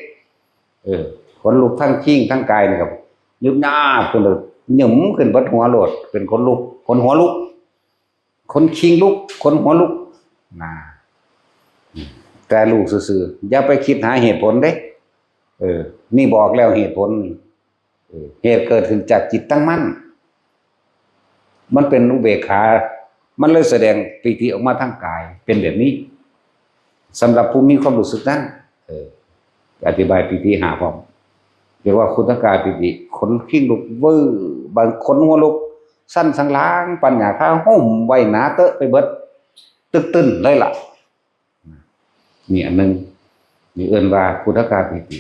ขนลุกทั้งขิ้งทั้งกายนี่ครับยึบหน้าขึ้นเลยหย่มขึ้นบัดหัวโลดเป็นขนลุกขนหัวลุกขนขิ้งลุกขนหัวลุกแต่ลูกซื่อๆอย่าไปคิดหาเหตุผลเด้นี่บอกแล้วเหตุผลเหตุเกิดขึ้นจากจิตตั้งมั่นมันเป็นอุเบกขามันเลยแสดงปิติออกมาทางกายเป็นแบบนี้สำหรับผู้มีความรู้สึกนั้นอธิบายปิติหาพร้อม เรียกว่าคุถกายปิติขนขิ้งลุกเวอร์บางขนหัวลุกสั้นสังล้างปัญญาข้าห่มไว้หนาเตอะไปเบิดตึกตึ้นเลยล่ะนี่อันนึงนี่เอิ้นว่าคุถกายปิติ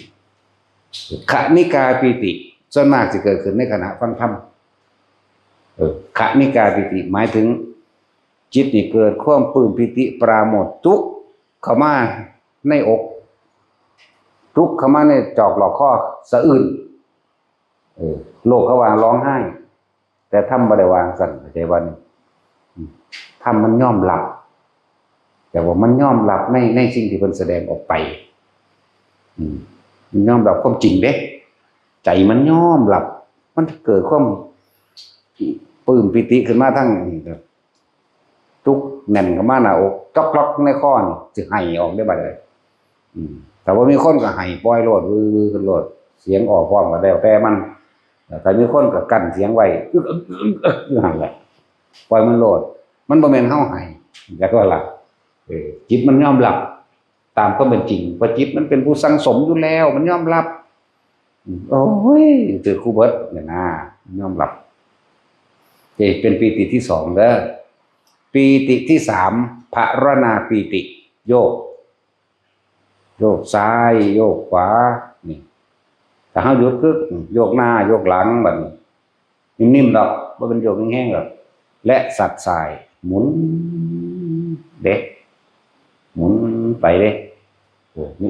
ขณิกายปิติส่วนมากจะเกิดขึ้นในขณะฟังธรรมขณิกายปิติหมายถึงจิตนี่เกิดความปลื้มปิติปราโมทย์ทุกข์เข้ามาในอกทุกข์เข้ามาในจอกหลอกข้อสะอื้นโลกเขาวางร้องไห้แต่ทำบ่ได้วางสั่นใจวันทำมันย่อมหลับแต่ว่ามันย่อมหลับในสิ่งที่เพิ่นแสดงออกไปมันย่อมหลับความจริงเด้ใจมันย่อมหลับมันเกิดความปลื้มปิติขึ้นมาทั้งทุกแน่นเข้ามาหน้าอกจอกล็อกในข้อนี่จะให้ออกได้บัดเลยแต่ว่ามีคนก็ให้ปล่อยโลดวือขึ้นโลดเสียงออกพร้อมกันแล้วแต่มันแต่มีคนก็กั้นเสียงไว้นั่นแหละปล่อยมันโลดมันบ่แม่นเฮาให้แล้วก็ล่ะจิตมันยอมรับตามความเป็นจริงเพราะจิตมันเป็นผู้สังสมอยู่แล้วมันยอมรับโอ้ยถือครูเบิดเนี่ยนะยอมรับเป็นปีติที่2เด้อปีติที่3ภรณาปีติโยกซ้ายโยกขวานี่ถ้าเฮาหยุดกึกโยกหน้าโยกหลังบัดนี้นิ่มๆดอกบ่เป็นโยกแห้งๆหรอกและสัดสายหมุนเด้หมุนไปเด้นี่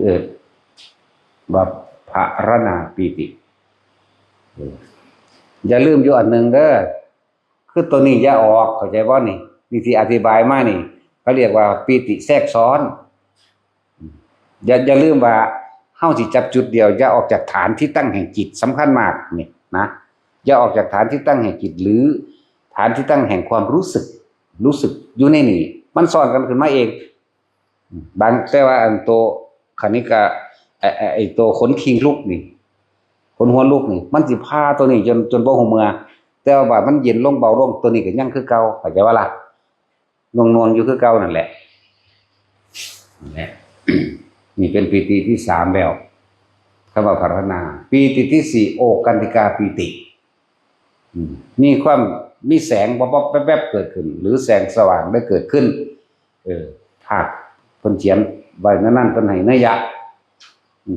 ว่าภรณาปีติอย่าลืมอยู่อันนึงเด้อคือตัวนี้อย่าออกเข้าใจบ่นี่ที่อธิบายมานี่เขาเรียกว่าปีติแทรกซ้อนอย่าลืมว่าเฮาสิจับจุดเดียวอย่าออกจากฐานที่ตั้งแห่งจิตสำคัญมากนี่นะอย่าออกจากฐานที่ตั้งแห่งจิตหรือฐานที่ตั้งแห่งความรู้สึกอยู่ในนี่มันซ้อนกันขึ้นมาเองบางแต่ว่าอันโตคณิกะไอ้โตขนคิงลุกนี่ขนหัวลุกนี่มันสิพาตัวนี้จนบ่ฮู้เมื่อแต่ว่ามันเย็นลงเบาลงตัวนี้ก็ยังคือเก่าเข้าใจว่าล่ะนวลๆอยู่คือเก่านั่นแหละนี่เป็นปีติที่3แล้วคำว่าภรณาปีติที่4โอกันติกาปีติมีแสงป๊อบๆแป๊บๆเกิดขึ้นหรือแสงสว่างได้เกิดขึ้นภาคเพิ่นเขียนไว้นั่นเพิ่นให้นัยยะ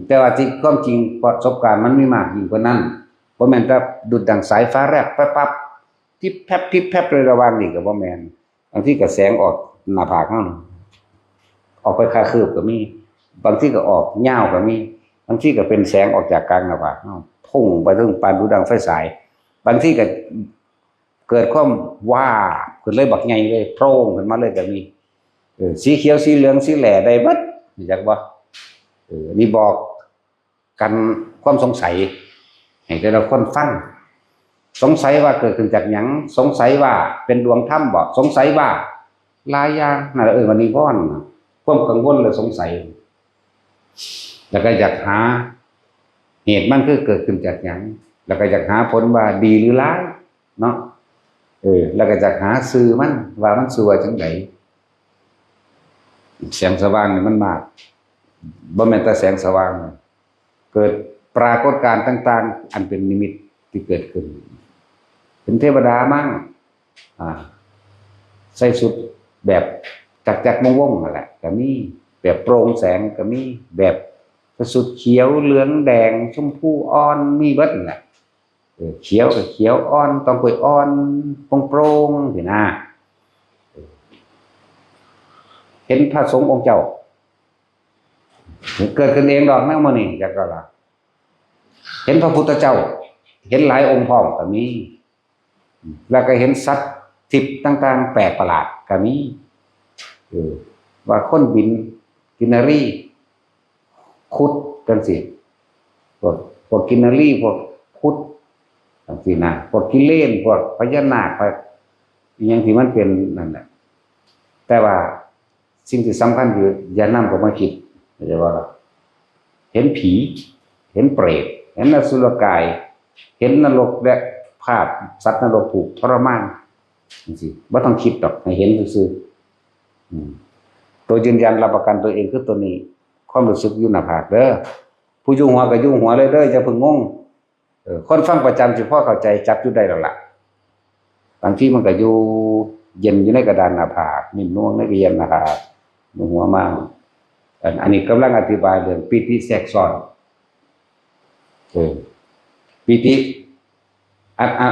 แต่ว่าที่ความจริงประสบการณ์มันมีมากยิ่งกว่านั้นบ่แม่นแต่ดุจดั่งสายฟ้าแลบปั๊บๆทิบแพบเลยระวังนี่ก็บ่แม่นบางทีก็แสงออกหน้าผากเฮาออกไปคาคืบก็มีบางทีก็ออกยาวก็มีบางทีก็เป็นแสงออกจากกลางหน้าผากเฮาพุ่งไปถึงปานดุจดั่งไฟฉายบางทีก็เกิดความว่าขึ้นเลยบักใหญ่เลยโพร่งขึ้นมาเลยก็มีสีเขียวสีเหลืองสีแหล่ได้เบิดรู้จักบ่นี่บอกกันความสงสัยให้แต่ละคนฟังสงสัยว่าเกิดขึ้นจากหยังสงสัยว่าเป็นดวงธรรมบ่สงสัยว่าหลายอย่างนั่นแหละวันนี้ว่อนความกังวลเลยสงสัยแล้วก็อยากหาเหตุมันคือเกิดขึ้นจากหยังแล้วก็อยากหาผลว่าดีหรือร้ายเนาะแล้วก็อยากหาสื่อมันว่ามันสื่อว่าจังไดแสงสว่างนี่มันมากบ่แม่นแต่แสงสว่างเกิดปรากฏการณ์ต่างๆอันเป็นนิมิตที่เกิดขึ้นเป็นเทวดามั่งใส่ชุดแบบจักๆวงๆนั่นแหละก็มีแบบโปร่งแสงก็มีแบบชุดเขียวเหลืองแดงชมพูอ่อนมีเบิดนั่นแหละเขียวก็เขียวอ่อนต้องกล้วยอ่อนโปร่งๆสินะเห็นพระสงฆ์องค์เจ้าเกิดขึ้นเองดอกแม่มื้อนี้จักก็ล่ะเห็นพระพุทธเจ้าเห็นหลายองค์พร้อมก็มีแล้วก็เห็นสัตว์ทิพย์ต่างๆแปลกประหลาดก็มีว่าคนบินกินนารีคุดจังซี่พวกกินนารีพวกคุดจังซี่นะพวกกิเลนพวกพญานาคพวกอีหยังที่มันเป็นนั่นแหละแต่ว่าสิ่งที่สำคัญคืออย่านำเข้ามาคิดเข้าใจว่าเห็นผีเห็นเปรตเห็นอสุรกายเห็นนรกและภาพสัตว์นรกถูกทรมานจังซี่บ่ต้องคิดดอกให้เห็นซื่อๆตัวยืนยันรับประกันตัวเองคือตัวนี้ความรู้สึกอยู่หน้าผากเด้อผู้อยู่หัวก็อยู่หัวเลยเด้ออย่าเพิ่งงง คนฟังประจำสิพอเข้าใจจับจุดได้แล้วล่ะบางทีมันก็อยู่เย็นอยู่ในกระดานหน้าผากนิ่มนวลในเย็นนะครับหัวมากอันนี้กำลังอธิบายเรื่องปิติแทรกซ้อนปิติ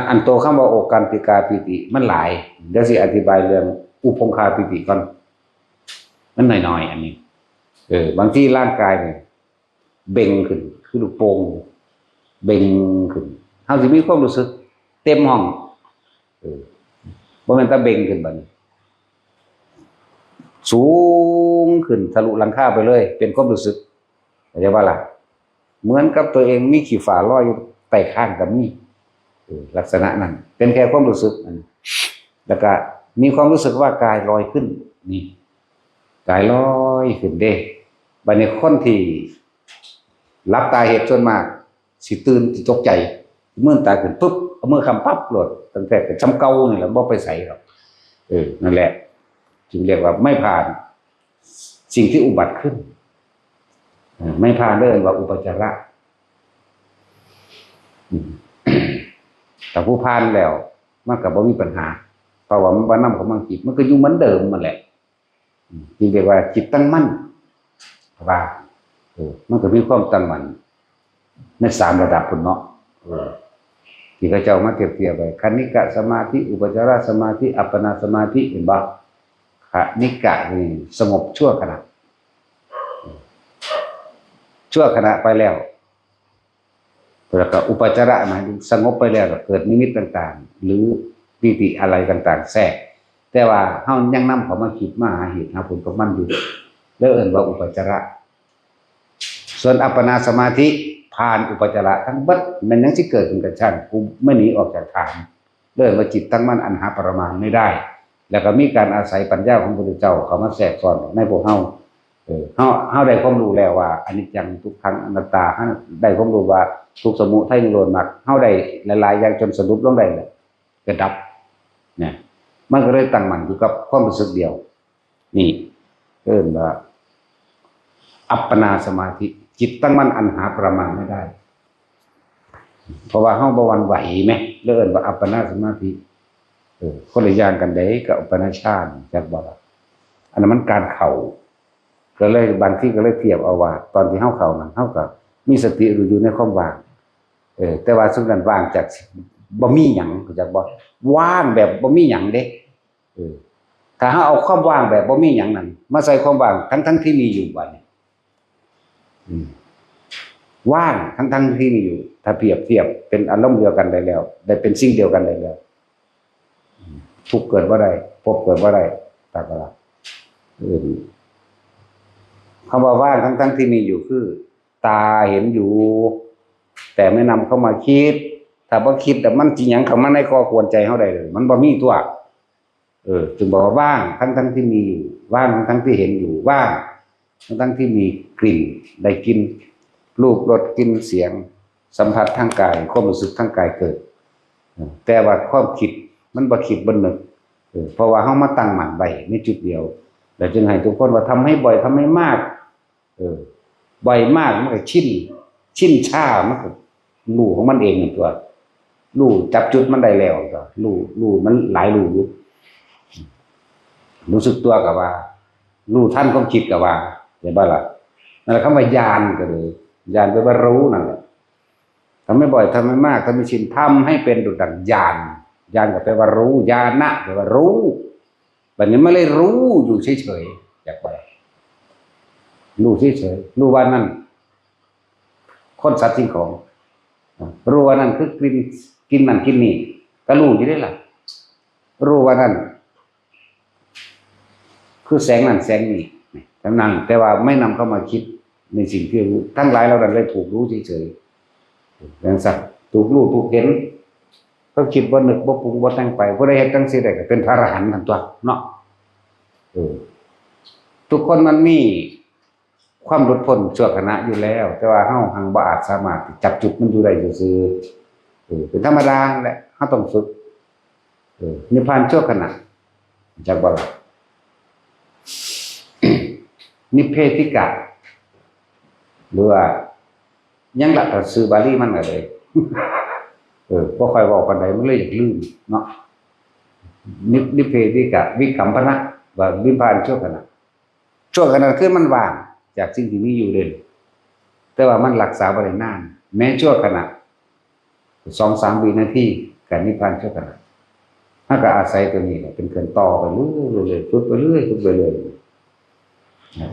อันโตคำว่าโอกันติกาปิติมันหลายเดี๋ยวสิอธิบายเรื่องอุปงคาปิติก่อนมันหน่อยๆอันนี้บางทีร่างกายเนี่ยเบ่งขึ้นคือลูกโป่งเบ่งขึ้นเฮาสิมีความรู้สึกเต็มห้องบ่แม่นตาเบ่งขึ้นบัดนี้สูงขึ้นทะลุหลังคาไปเลยเป็นความรู้สึกเข้าใจบ่ล่ะเหมือนกับตัวเองมีขี้ฝาลอยอยู่ใต้ข้างกับมีลักษณะนั้นเป็นแค่ความรู้สึกแล้วก็มีความรู้สึกว่ากายลอยขึ้นนี่กายลอยขึ้นเด้บัดนี้คนที่หลับตาเฮ็ดส่วนมากสิตื่นสิตกใจเมื่อตาขึ้นปุ๊บเอามือคำปั๊บโหลดตั้งแต่จำเก่านี่แหละบ่ไปใส่หรอกนั่นแหละจึงเรียกว่าไม่ผ่านสิ่งที่อุบัติขึ้นไม่ผ่านเรื่องว่าอุปจาระแต่ผู้ผ่านแล้วมันก็บ่มีปัญหาเพราะว่ามันบ่นำของมันจิตมันก็อยู่เหมือนเดิมมันแหละจึงเรียกว่าจิตตั้งมั่นว่ามันก็มีความตั้งมั่นใน3ระดับพุ่นเนาะที่เขาเจ้ามาเทียบไว้คณิกะสมาธิอุปจารสมาธิอัปปนาสมาธิเห็นบ่คณิกะนี่สงบชั่วขณะชั่วขณะไปแล้วแล้วก็อุปจาระหมายถึงสงบไปแล้วเกิดนิมิตต่างๆหรือปิติอะไรต่างๆแทรกแต่ว่าเฮายังนำเขามาคิดมาหาเหตุหาผลของมันอยู่แล้วเอิ้นว่าอุปจาระส่วนอัปปนาสมาธิผ่านอุปจาระทั้งเบิดมันยังสิเกิดขึ้นกับฉันกูไม่หนีออกจากฐานเรื่องว่าจิตตั้งมั่นอันหาประมาณไม่ได้แล้วก็มีการอาศัยปัญญาของพระพุทธเจ้าเข้ามาแทรกซ้อนในพวกเฮาเฮาได้ความรู้แล้วว่าอนิจจังทุกขังอนัตตาเฮาได้ความรู้ว่าทุกข์สมุทัยนิโรธมรรคเฮาได้หลายๆอย่างจนสรุปลงได้แล้วก็ดับเนี่ยมันก็เลยตั้งมั่นอยู่กับความรู้สึกเดียวนี่เอิ้นว่าอัปปนาสมาธิจิตตั้งมั่นอันหาประมาณไม่ได้เพราะว่าเฮาบ่หวั่นไหวแม้เอิ้นว่าอัปปนาสมาธิคนละอย่างกันเด้กับอัปปนาฌานจักบ่ล่ะอันนั้นมันการเข้าก็เลยบางทีก็เลยเทียบเอาว่าตอนที่เฮาเข้านั้นเฮาก็มีสติอยู่ในความว่างแต่ว่าซึ่งนั้นว่างจากบ่มีหยังรู้จักบ่ว่างแบบบ่มีหยังเด้ถ้าเฮาเอาความว่างแบบบ่มีหยังนั้นมาใส่ความว่างทั้งที่มีอยู่บัดนี้ว่างทั้งที่มีอยู่ถ้าเปรียบเทียบเป็นอารมณ์เดียวกันได้แล้วได้เป็นสิ่งเดียวกันได้แล้วทุกเกิดบ่ได้พบเกิดบ่ได้ตากละคำว่าว่างทั้งที่มีอยู่คือตาเห็นอยู่แต่ไม่นำเข้ามาคิดถ้าบ่คิดแต่มันสิหยังเข้ามาในคอควรใจเฮาได้เลยมันบ่มีตัวจึงบอกว่าว่างทั้งที่มีอยู่ว่างทั้งที่เห็นอยู่ว่างทั้งที่มีกลิ่นได้กลิ่นรูปรสกลิ่นเสียงสัมผัสทางกายความรู้สึกทางกายเกิดแต่ว่าความคิดมันบ่คิดบ่นึกเพราะว่าเฮามาตั้งมั่นไว้ในจุดเดียวแล้วจึงให้ทุกคนว่าทำให้บ่อยทำให้มากบ่อยมากมันก็ชินชามันก็รู้ของมันเองตัวรู้จับจุดมันได้แล้วก็รู้มันหลายรู้อยู่รู้สึกตัวก็ว่ารู้ทันความคิดก็ว่าเห็นบ่ล่ะนั่นแหละคำว่าญาณก็เลยญาณแปลว่ารู้นั่นแหละทำให้บ่อยทำให้มากทำให้ชินทำให้เป็นดุจดั่งญาณญาณก็แปลว่ารู้ญาณะแปลว่ารู้แบบนี้ไม่ได้รู้อยู่เฉยๆอยากไปรู้เฉยๆรู้ว่านั่นคนสัตว์สิ่งของรู้ว่านั่นคือกลิ่นกินนั่นกินนี่ก็รู้อยู่ได้ล่ะรู้ว่านั่นคือแสงนั่นแสงนี่นั่นแต่ว่าไม่นำเข้ามาคิดในสิ่งที่รู้ทั้งหลายเราดันเลยถูกรู้เฉยๆอย่างสัตว์ถูกรู้ถูกเห็นเขาคิดว่านึกว่าปรุงว่าแต่งไปผู้ใดเฮ็ดจังซี่ได้ก็เป็นพระอรหันต์ทั้งตัวเนาะทุกคนมันมีความหลุดพ้นชั่วขณะอยู่แล้วแต่ว่าเฮาหังบ่อาจสามารถจับจุดมันอยู่ได้ซื่อๆเป็นธรรมดาแหละเฮาต้องฝึกนิพพานชั่วขณะจักบ่ล่ะ นิเพธิกะหรือว่ายังหลักสื่อบาลีมันอะไร บ่ค่อยเว้าปานใดมันเลยอยากลืมเนาะนิเพธิกะวิคัมปนะว่านิพพานชั่วขณะคือมันว่างจากสิ่งที่มีอยู่เด่นแต่ว่ามันรักษาบ่ได้นานแม้ชั่วขณะ 2-3 วินาทีกับนิพพานชั่วขณะถ้าก็อาศัยตัวนี้แหละเป็นเครื่องต่อไปเรื่อยๆฝึกไปเรื่อยฝึกไปเรื่อย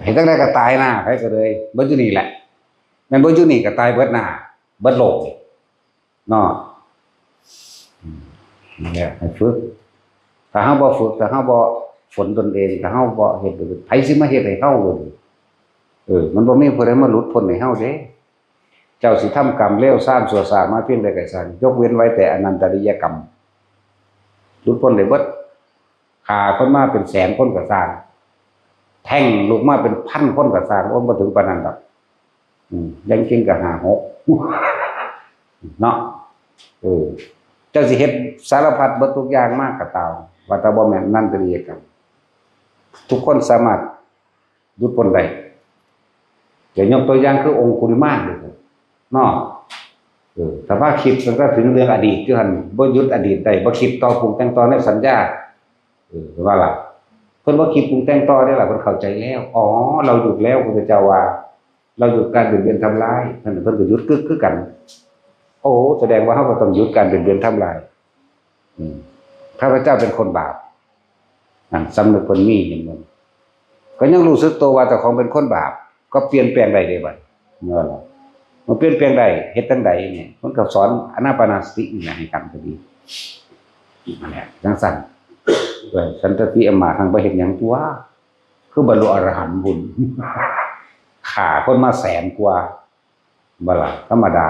เห็นตั้งแต่ก็ตายหน้าไปก็เลยเบิดอยู่นี่แหละแม่นเบิดอยู่นี่ก็ตายเบิดหน้าเบิดโลกเนาะนี่แหละให้ฝึกถ้าเฮาบ่ฝึกถ้าเฮาบ่ฝนตนเองถ้าเฮาบ่เฮ็ดไผสิมาเฮ็ดให้เฮาเลยมันบ่มีผู้ใดมาหลุดพ้นให้เฮาเด้เจ้าสิทำกรรมเลวทรามชั่วซามาเพียงใดก็สร้างยกเว้นไว้แต่อนันตริยกรรมหลุดพ้นได้เบิดฆ่าคนมาเป็นแสนคนก็สร้างแท่งลูกมาเป็นพันคนก็สร้างบ่ถึงปานนั้นดอกยังเก่งก็5-6เนาะเจ้าสิเฮ็ดสารพัดเบิดทุกอย่างมากก็ตามว่าแต่บ่แม่นอนันตริยกรรมทุกคนสามารถหลุดพ้นได้จะยกตัวอย่างคือองค์คุลิมานเนาะถ้าว่าคิดมันก็ถึงเรื่องอดีตคือหั่นบ่หยุดอดีตได้บ่คิดต่อปรุงแต่งต่อในสัญญาว่าล่ะเพิ่นบ่คิดปรุงแต่งต่อได้ล่ะเพิ่นเข้าใจแล้วอ๋อเราหยุดแล้วพระพุทธเจ้าว่าเราหยุดการเบียดเบียนทำลายเพิ่นก็หยุดคือกันโอ้แสดงว่าเฮาก็ต้องหยุดการเบียดเบียนทำลายข้าพเจ้าเป็นคนบาปสำนึกเพิ่นมีเห็นบ่ก็ยังรู้สึกตัวว่าเจ้าของเป็นคนบาปก็เปลี่ยนแปลงได้เด้บัดนั่นล่ะมันเปลี่ยนแปลงได้เฮ็ดจังไดเนี่ยมันก็สอนอานาปานสตินี่ให้กันก็ดีนั่นแหละจังซั่นสันตติอมาทางบ่เฮ็ดหยังตัวคือบรรลุอรหันต์บุญฆ่าคนมาแสนกว่าบ่ล่ะธรรมดา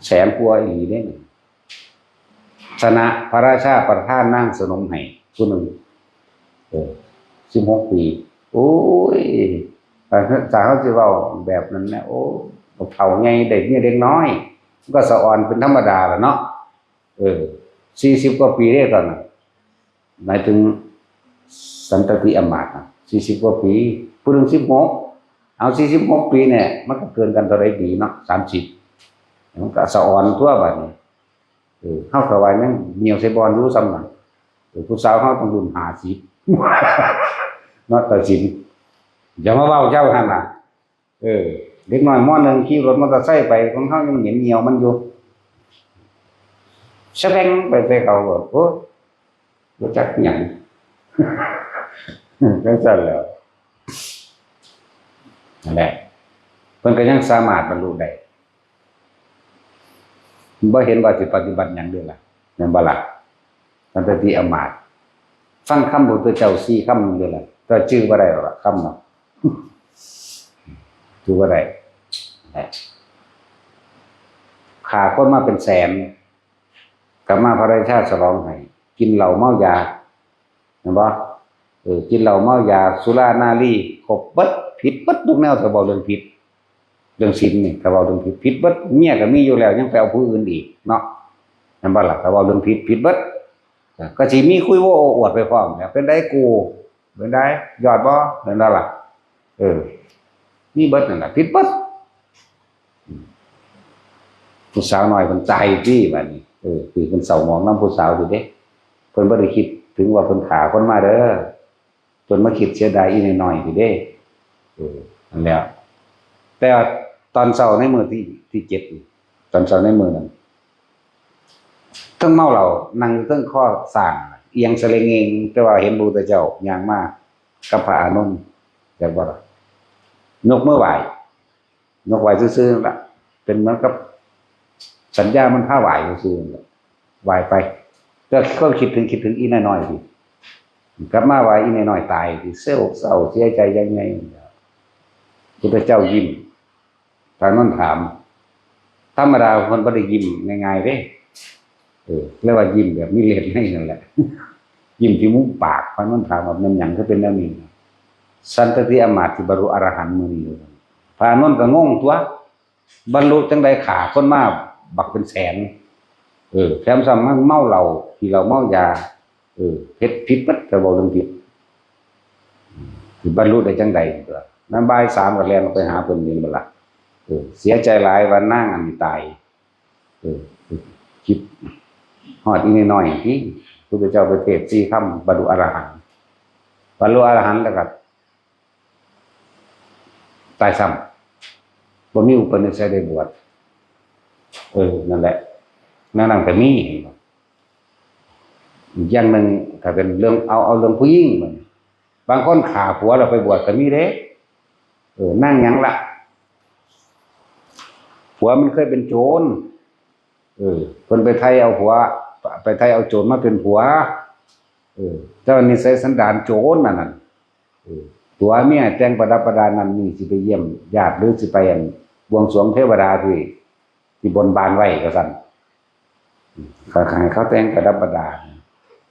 แสนกว่าอีหลีเด้ชนะพระราชาประทานนางสนมให้ผู้หนึ่ง16 ปีโอ้ยถ้าเขาสิเว้าแบบนั้นนะโอ้เฒ่าใหญ่เด็กเนี่ยเด็กน้อยมันก็สะอ่อนเป็นธรรมดาแหละเนาะ40 กว่าปีได้ตอนนั้นหมายถึงสันตติอมาตย์40 กว่าปีผู้หนึ่ง16เอา46 ปีเนี่ยมันก็เกินกันเท่าไรปีเนาะ30มันก็สะอ่อนทั่วบัดนี้เฮาก็ว่ายังเหนียวใส่บอลอยู่ซ้ำนั่นผู้สาวเฮาต้องรุ่น50เนาะตัดสินอย่ามาเว้าเจ้าหั่นน่ะเด็กน้อยม.1ขี่รถมอเตอร์ไซค์ไปของเฮายังเหม็นเหนียวมันอยู่สะแบงไปใส่เขาก็โอ้รู้จักหยังจังซั่นแหล้วนั่นแหละเพิ่นก็ยังสามารถบรรลุได้บ่เห็นว่าสิปฏิบัติหยังเด้อล่ะแม่นบ่ล่ะสันตติอมาตย์ฟังคำพระพุทธเจ้า4 คำนึงเด้อล่ะแต่ชื่อบ่ได้หรอกคำเนาะชื่อบ่ได้ฆ่าคนมาเป็นแสนกลับมาพระราชาฉลองให้กินเหล้าเมายาเห็นบ่กินเหล้าเมายาสุรานารีครบเบิดผิดเบิดทุกแนวถ้าเว้าเรื่องผิดเรื่องศีลนี่ถ้าเว้าเรื่องผิดเบิดเมียก็มีอยู่แล้วยังไปเอาผู้อื่นอีกเนาะเห็นบ่ล่ะถ้าเว้าเรื่องผิดเบิดก็สิมีคุยโว้อวดไปพร้อมเป็นได้กูเป็นได้ยอดบ่นั่นล่ะมีเบิดนั่นล่ะผิดเบิดผู้สาวน้อยเพิ่นใจพี่บัดนี้คือเพิ่นเศร้าหมองนำผู้สาวอยู่เด้เพิ่นบ่ได้คิดถึงว่าเพิ่นฆ่าคนมาเด้อเพิ่นมาคิดเสียดายอีน้อยๆอยู่เด้นั่นแหละแต่ตอนเช้าในมื้อที่7ตอนเช้าในมื้อนั้นทั้งเมาเหล้านั่งทั้งข้อสร้างเอียงสะเลงเองแต่ว่าเห็นพระพุทธเจ้าย่างมากับพระอานนท์จักบ่ล่ะยกมือไหว้ซื่อๆนั่นล่ะเป็นเหมือนกับสัญญามันพาไหว้ซื่อๆนั่นล่ะไหว้ไปก็คิดถึงอีน้อยๆสิกลับมาไหว้อีน้อยๆตายสิเศร้าเสียใจยังไงพุทธเจ้ายิ้มพระอานนท์ถามธรรมดาคนบ่ได้ยิ้มง่ายๆเด้เรียกว่ายิ้มแบบมีเล็บให้นั่นแหละยิ้มที่มุมปากพระอานนท์ถามว่ามันหยังคือเป็นแนวนี้สันตติอมาตย์ที่บรรลุอรหันต์มื้อนี้พระอานนท์ก็งงตัวบรรลุจังได๋ฆ่าคนมาบักเป็นแสนแถมซ้ำมันเมาเหล้าที่เราเมายาเฮ็ดผิดมัดก็บ่เรื่องผิดสิบรรลุได้จังได๋ตัวนั้นบ่าย 3ก็แล่นไปหาเพิ่นนี่บ่ล่ะเสียใจหลายว่านางอันนี้ตาย คิดหอดอีกหน่อยที่พระพุทธเจ้าไปเทศน์4 ค่ำบรรลุอรหันต์แล้วก็ตายซ้ำบ่มีอุปนิสัยได้บวชนั่นแหละนั่นก็มีอีกอย่างหนึ่งถ้าเป็นเรื่องเอาเรื่องผู้หญิงมันบางคนฆ่าผัวแล้วไปบวชก็มีเด้นั่งหยังละผัวมันเคยเป็นโจรคนไปไทยเอาผัวไปไทยเอาโจรมาเป็นผัวเจ้านิสัยสันดานโจรนั่นตัวเมียแต่งประดับประดานั่นนี่สิไปเยี่ยมญาติหรือสิไปบวงสรวงเทวดาที่บนบานไว้ก็สั่นเขาแต่งประดับประดา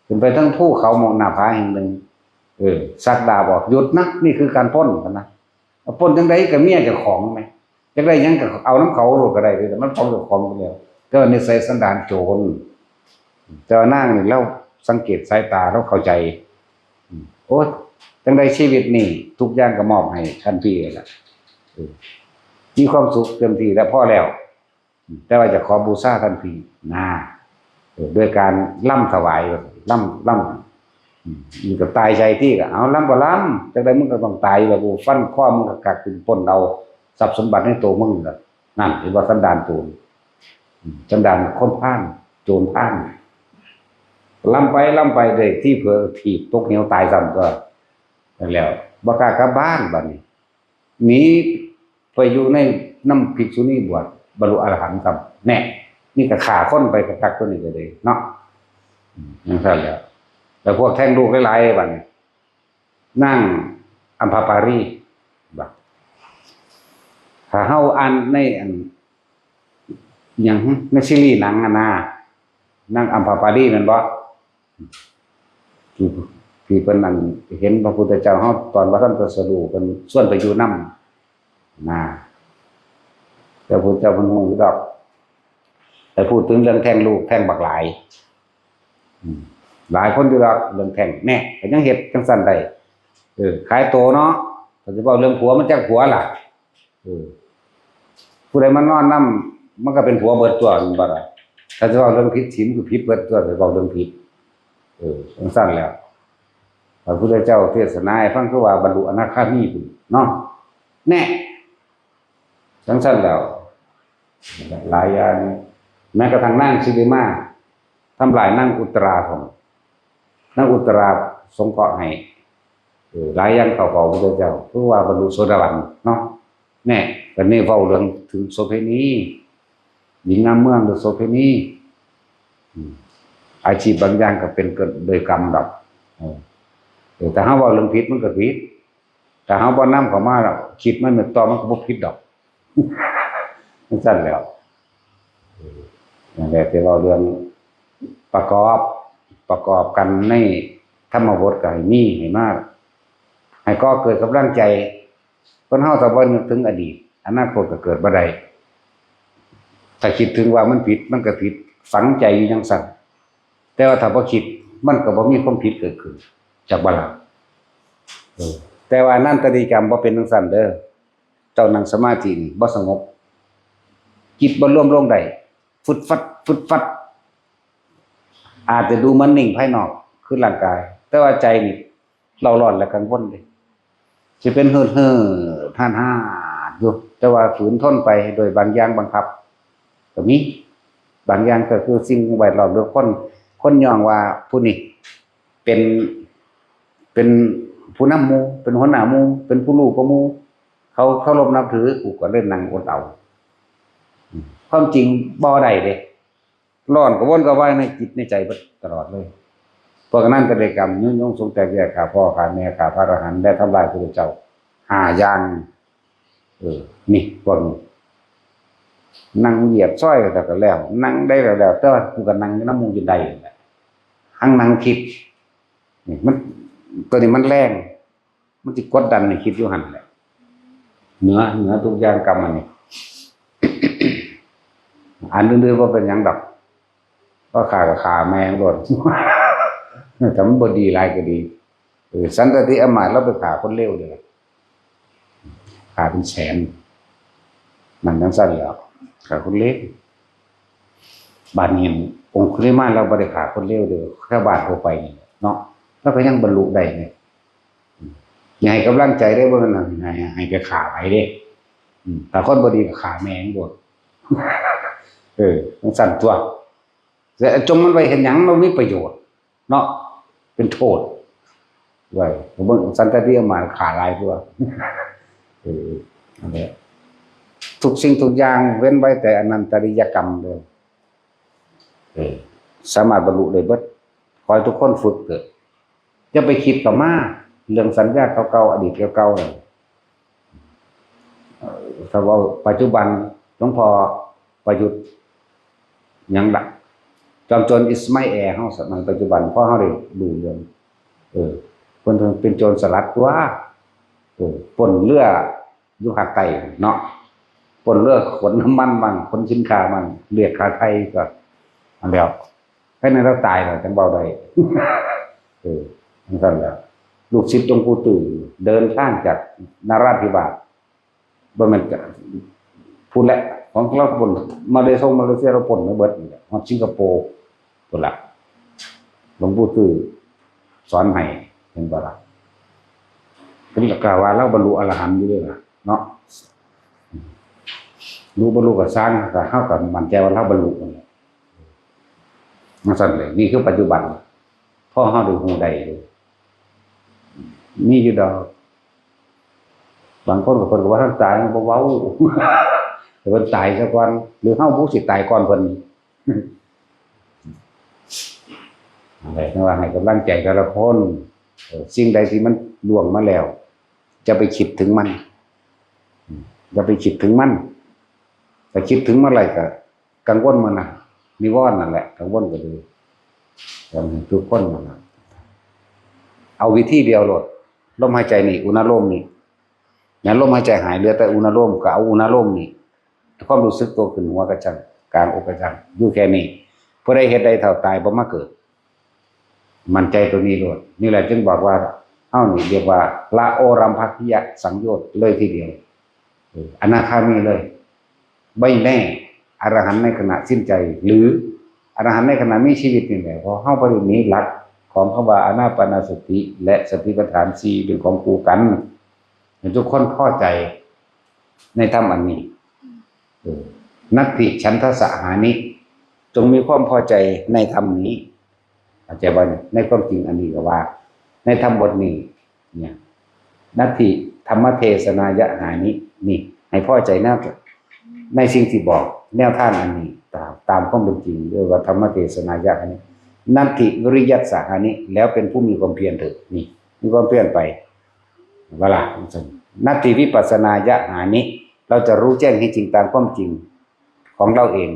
ขึ้นไปทั้งภูเขาหมองหน้าผาแห่งหนึ่งสักดาบอกหยุดนะนี่คือการปล้นนะปล้นจังไดกับเมียเจ้าของไหมจังไดยังก็เอาน้ำเขาโลกก็ได้แต่มันของเจ้าของไปแล้วก็นิสัยสันดานโจรแต่ว่านั่งนี่เราสังเกตสายตาเราเข้าใจโอ้จังไดชีวิตนี่ทุกอย่างก็มอบให้ทันทีแล้วมีความสุขเต็มที่แล้วพอแล้วแต่ว่าจะขอบูชาทันทีด้วยการล่ำถวายล่ำมีกับตายใจที่ก็เอาล่ำบ่ล่ำจังไดมึงก็ต้องตายแบบกูฟันข้อมึงก็กักถึงปนเอาทรัพย์สมบัติในตัวมึงนั่นคือว่าสันดานโจรสันดานคนพาลโจรพาลล่ำไปเลยที่เผื่อถีบตกเหวตายซ้ำก็แล้วบ่กล้ากลับบ้านบัดนี้หนีไปอยู่ในน้ำภิกษุณีบวชบรรลุอรหันต์ซ้ำแน่นี่ก็ฆ่าคนไปกระตักตัวนี้เลยเนาะนั่นแหละแต่พวกแท่งลูกหลายๆบัดนี้นั่งอัมพาปารีบัดถ้าเฮาอ่านในอย่างในซีรีส์หนังนั่งอัมพาปารีนั่นบ่ที่เพิ่นนั่นเห็นพระพุทธเจ้าเฮาตอนว่าท่านตรัสรู้เพิ่นส่วนไปอยู่นำแต่พระพุทธเจ้าเพิ่นฮู้อยู่ดอกแต่พูดถึงเรื่องแท่งลูกแท่งบักหลายคนอยู่ดอกเรื่องแท่งแน่ก็ยังเฮ็ดจังซั่นได้ขายโตเนาะถ้าสิเว้าเรื่องผัวมันจักผัวล่ะผู้ใดมานอนนำมันก็เป็นผัวเบิดตัวบ่ล่ะถ้าสิเว้าเรื่องผิดศีลคือผิดเบิดตัวไปเว้าเรื่องผิดจังซั่นแล้วพระพุทธเจ้าเทศนาให้ฟังคือว่าบรรลุอนาคามีพุ่นเนาะแน่จังซั่นแล้วหลายอย่างแม้กระทั่งนางสิริมาทำลายนางอุตราของนางอุตราสงเคราะห์ให้หลายอย่างเข้าพระพุทธเจ้าคือว่าบรรลุโสดาบันเนาะแน่ก็นี่เว้าเรื่องถึงโสเภณีหญิงงามเมืองหรือโสเภณีอาชีพบางอย่างก็เป็นเกิดโดยกรรมดอกแต่เฮาเว้าเรื่องผิดมันก็ผิดแต่เฮาบ่นำเข้ามาแล้วคิดมันนึกต่อมันก็บ่ผิดดอกมันซั่นแล้วนั่นแหละที่เราเรื่องประกอบกันในธรรมบทก็ให้มีให้มากให้ก็เกิดกำลังใจคนเฮาถ้าบ่นึกถึงอดีตอนาคตก็เกิดบ่ได้ถ้าคิดถึงว่ามันผิดมันก็ผิดฝังใจอยู่จังซั่นแต่ว่าถ้าบ่คิดมันก็บ่มีความผิดเกิดขึ้นจากบ่ล่ะแต่ว่านันตริกรรมบ่เป็นจังซั่นเด้อเจ้านั่งสมาธินี่บ่สงบจิตบ่รวมลงได้ฟุดฟัดอาจจะดูมันนิ่งภายนอกคือร่างกายแต่ว่าใจนี่เราร้อนและกังวลเลยสิเป็นเฮ่อๆท่านห้าอยู่แต่ว่าฝืนทนไปโดยบางอย่างบังคับก็มีบางอย่างก็คือสิ่งแวดล้อมหรือคนย่องว่าผู้นี้เป็นผู้นำหมู่เป็นหัวหน้าหมู่เป็นผู้รู้กว่าหมู่เขาเคารพนับถือกูก็เล่นนั่งอดเอาความจริงบ่ได้เด้ร้อนก็วนก็ว่ายในจิตในใจตลอดเลยเพราะฉะนั้นกิจกรรมยุ่งยงสงแตกแยกขาพ่อขาแม่ขาพระอรหันต์ได้ทำลายพระเจ้า5 อย่างนี่พวกนี้นั่งเหยียบซ้อยแต่ก็แล้วนั่งได้แล้วแต่ว่ากูก็นั่งน้ำมูกอยู่ใดแหละหั่งนั่งคิดนี่มันตัวนี้มันแรงมันสิกดดันให้คิดอยู่หั่นแหละเหนือทุกอย่างกรรมอันนี้ อันอื่นๆว่าเป็นหยังดอกก็ขาแมงโดน แต่มันบ่ดีหลายก็ดีสันตติอมาตย์เราไปขาคนเลวเลยขาเป็นแสนมันจังซั่นแล้วขาคนเล็ก บาดนี้องคุลิมานเราบ่ได้ฆ่าคนเลวเด้อแค่บาดทั่วไปนี่เนาะแล้วก็ยังบรรลุได้ไงอย่าให้กำลังใจได้บ่นั่นให้ไปฆ่าไผเด้ถ้าคนบ่ดีก็ฆ่าแม่งบ่จังซั่นตัวแต่จงมันไว้เฮ็ดหยังมันมีประโยชน์เนาะเป็นโทษไว้เบิ่งสันตติมาฆ่าหลายตัวนั่นแหละทุกสิ่งทุกอย่างเว้นไว้แต่อนันตริยกรรมเด้อสามารถบรรลุได้เบิดขอให้ทุกคนฝึกเถอะอย่าไปคิดกับมาเรื่องสัญญาเก่าๆอดีตเก่าๆเลยถ้าว่าปัจจุบันหลวงพ่อประยุทธ์ยังละจอมโจรอิสมาแอร์เฮาสมัยปัจจุบันเพราะเฮาได้ดูเรื่องเพิ่นเป็นโจรสลัดตัวปล้นเรืออยู่ภาคใต้เนาะปล้นเรือขนน้ำมันมั่งขนสินค้ามั่งเรียกค่าไทยก็อันแล้วให้ในเราตายแล้วจังเบาได้นั่นแหละลูกศิษย์หลวงปู่ตู่เดินทางจากนราธิวาสบ่แม่นพูดแหละของเราปล้นมาเลเซียเราปล้นมาเบิดนี่แหละฮอดสิงคโปร์พุ่นล่ะหลวงปู่ตู่สอนให้เห็นบ่ล่ะเพิ่นก็กล่าวว่าเราบรรลุอรหันต์อยู่เด้อเนาะรู้บรรลุก็สร้างก็เฮาก็มั่นใจว่าเราบรรลุนั่นแหละมันสั่นเลยนี่คือปัจจุบันพอเฮาได้ฮู้ได้เลยมีอยู่ดอกบางคนก็เพิ่นก็ว่าท่านตายมันบ่เว้าแต่เพิ่นตายซะก่อนหรือเฮาผู้สิตายก่อนเพิ่นอะไรนะว่าให้กำลังใจแต่ละคนสิ่งใดที่มันล่วงมาแล้วจะไปคิดถึงมันอย่าไปคิดถึงมันแต่คิดถึงเมื่อไหร่ก็กังวลมันนะนิวรณ์นั่นแหละกังวลก็เลยทุกคนนั่นแหละเอาวิธีเดียวโลดลมหายใจนี่อุณโลมนี่งั้นลมหายใจหายเหลือแต่อุณโลมก็เอาอุณโลมนี่ความรู้สึกตัวขึ้นหัวกระชังกลางอกกระชังอยู่แค่นี้ผู้ใดเฮ็ดได้เท่าตายบ่มาเกิดมั่นใจตัวนี้โลดนี่แหละจึงบอกว่าเฮานี่เรียกว่าละโอรัมภัคคิยสังโยชน์เลยทีเดียวอนาคามีเลยไม่แน่อรหันต์ในขณะสิ้นใจหรืออรหันต์ในขณะมีชีวิตนี่แหละเพราะเฮาบ่ได้มีหลักของคำว่าอานาปานสติและสติปัฏฐาน4เป็นของคู่กันให้ทุกคนพอใจในธรรมอันนี้นัตติฉันทสหานิจงมีความพอใจในธรรมนี้เข้าใจบ่ในความจริงอันนี้ก็ว่าในธรรมบทนี้เนี่ยนัตติธรรมเทศนายหานินี่ให้พอใจในสิ่งที่บอกแนวทางอันนี้ตามความเป็นจริงเรียกว่าธรรมเทศนายะอันนี้นัตถิวิริยัสสหานิแล้วเป็นผู้มีความเพียรเถิดนี่มีความเพียรไปเวลานัตถิวิปัสสนายะหานิเราจะรู้แจ้งให้จริงตามความจริงของเราเอง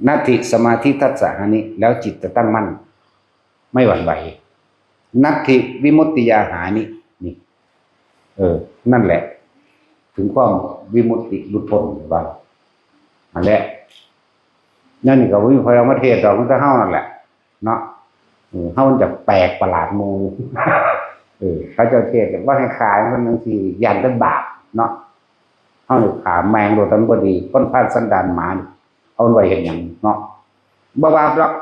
นัตถิสมาธิทัสสหานิแล้วจิตจะตั้งมั่นไม่หวั่นไหวนัตถิวิมุตติยาหานินี่นั่นแหละถึงความวิมุตติหลุดพ้นว่าอันแหละนั่นนี่ก็วิพยามาเทศดอกมันจะเฮานั่นแหละเนาะเฮามันจะแปลกประหลาดมูเขาจะเทศกันว่าให้ขายมันบางทียันเป็นบาปเนาะเฮานี่ขาแมงโดดทั้งบ่ดีคนพาดสันดานหมาเอาไว้เฮ็ดหยังเนาะบ่บาปหรอก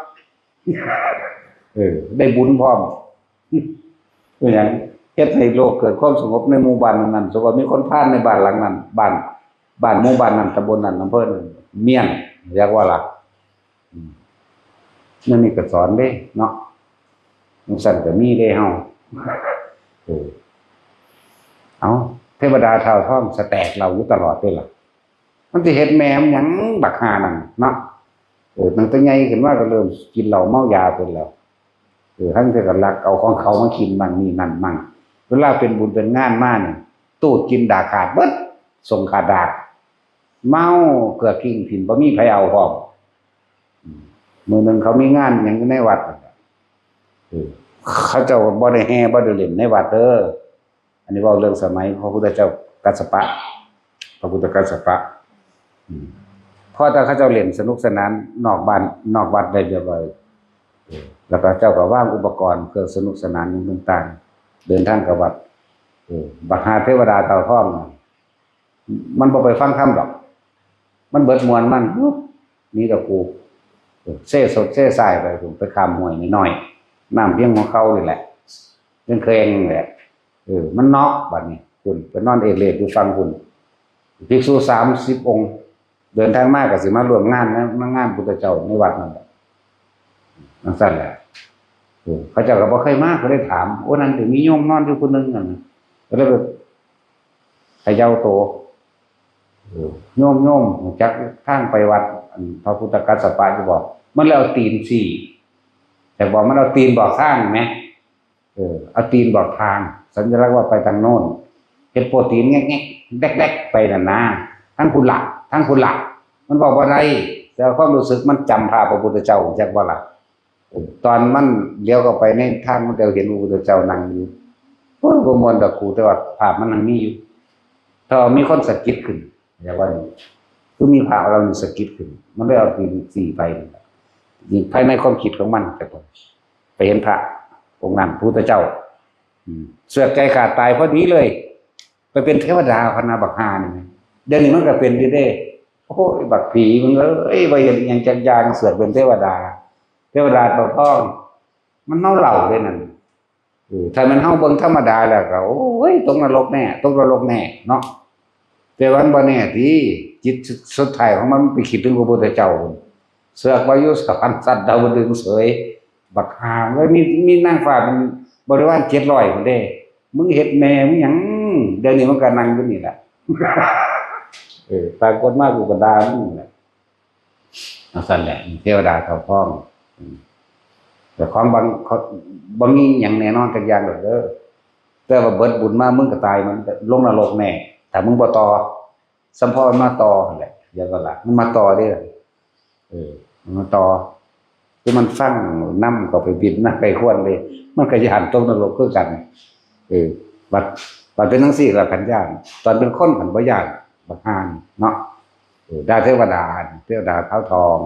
ได้บุญพร้อมคือหยังเฮ็ดให้โลกเกิดความสงบในหมู่บ้านนั้นสมมุติว่ามีคนพาดในบ้านหลังนั้นบ้านหมู่บ้านนั้นตำบลนั้นอำเภอนั้นเมียนเรียกว่าล่ะนั่นนี่ก็สอนเด้เนาะจังซั่นก็มีเด้เฮาเอาเทวดาเท้าทองสแตกเราอยู่ตลอดเด้ล่ะมันสิเฮ็ดแม่มหยังบักห่านั่นเนาะตั้งแต่ใหญ่ขึ้นมาก็เริ่มกินเหล้าเมายาเป็นแล้วทั้งที่ก็รักเอาของเขามากินมั่งนี่นั่นมั่งเวลาเป็นบุญเป็นงานมานี่ตูดกินดาขาดเบิดส่งขาดดากเมาเกลือกิ้งถิ่นบ่มีไผเอาพร้อมมื้อนึงเขามีงานหยังในวัดเขาเจ้าบ่ได้แห่บ่ได้เล่นในวัดเด้ออันนี้เว้าเรื่องสมัยพระพุทธเจ้ากัสสปะพระพุทธกัสสปะพอถ้าเขาเจ้าเล่นสนุกสนานนอกบ้านนอกวัดได้เรียบร้อยแล้วก็เจ้าก็วางอุปกรณ์เครื่องสนุกสนานต่างๆเดินทางกับวัดบักหาเทวดาเต่าทองมันบ่ไปฟังธรรมดอกมันเบิดมวลมันนี่ดอกกู เซ่สดเซ่สายไปผมไปข้ามห้วยนิดหน่อยน้ำเพียงหัวเข่าเลยแหละเรื่องเคยงแหละมันน็อกบัดนี้คุณไปนอนเอเลดอยู่ฟังคุณภิกษุ30 องค์เดินทางมากกับสิมารวมงานนะงานพุทธเจ้าในวัดนั่นแหละนั่นสั้นแหละเขาเจ้าก็บอกเคยมากเขาได้ถามโอ้นั่นถึงมีโยมนอนอยู่คนนึงนั่นก็เลยแบบขย่าโตโยมจักทางไปวัดพระพุทธกัสสปะจะบอกมันแล้วตีนสี่แต่บอกมันเอาตีนบอกทางไหมเอาตีนบอกทางสัญลักษณ์ว่าไปทางโน้นเห็ดโปรตีนแง่ๆแดกๆไปนั่นนะทั้งคุณหลักมันบอกว่าอะไรแต่ความรู้สึกมันจำภาพพระพุทธเจ้าจากว่าละตอนมันเลี้ยวเข้าไปในทางมันเดียวเห็นพระพุทธเจ้านั่งอยู่โอ้ยกมลดอกคูแต่ว่าภาพมันนั่งนี่อยู่ถ้ามีคนสะกิดขึ้นอย่างว่าคือมีภาพเราสะกิดขึ้นมันได้เอาตีนสี่ไปยิงภายในความคิดของมันแต่ไปเห็นพระองค์นั้นพระพุทธเจ้าเสือกใจขาดตายพอดีเลยไปเป็นเทวดาพนาบักฮานี่เดี๋ยวนี้มันก็เป็นได้โอ้ยบักผีมึงไปเห็นอย่างจักยางเสือกเป็นเทวดาตัวท้องมันเน่าเหล่าเลยนั่นถ้ามันเฮาเบิ่งธรรมดาแล้วก็โอ้ยตกนรกแน่เนาะแต่วันบ่แน่ที่จิตสุดท้ายของมันไปคิดถึงพระพุทธเจ้าเสือกวายุสพันสัตว์ดาวดึงเสยบักฮาแล้วมีนางฟ้าเป็นบริวาร700คนเด้มึงเฮ็ดแม่มึงหยังเดี๋ยวนี้มันก็นั่งอยู่นี่แหละปรากฏมากูก็ด่ามึงแหละสั่นแหละเทวดาเขาพ้องแต่ของบางนี้อย่างแน่นอนกันอย่างเด้อแต่ว่าเบิดบุญมามึงก็ตายมันลงนรกแน่ถ้ามึงบ่ต่อสัมพอมาต่อแหละอย่าก็ละมันมาต่อเด้มันมาต่อคือมันฟังนำก็ไปบินนะไปควรเลยมันก็ย่านตกนรกคือกันบัดเป็นจังซี่ก็กันย่านตอนเป็นคนมันบ่ย่านบักฮานเนาะได้เทวดาเท้าทอง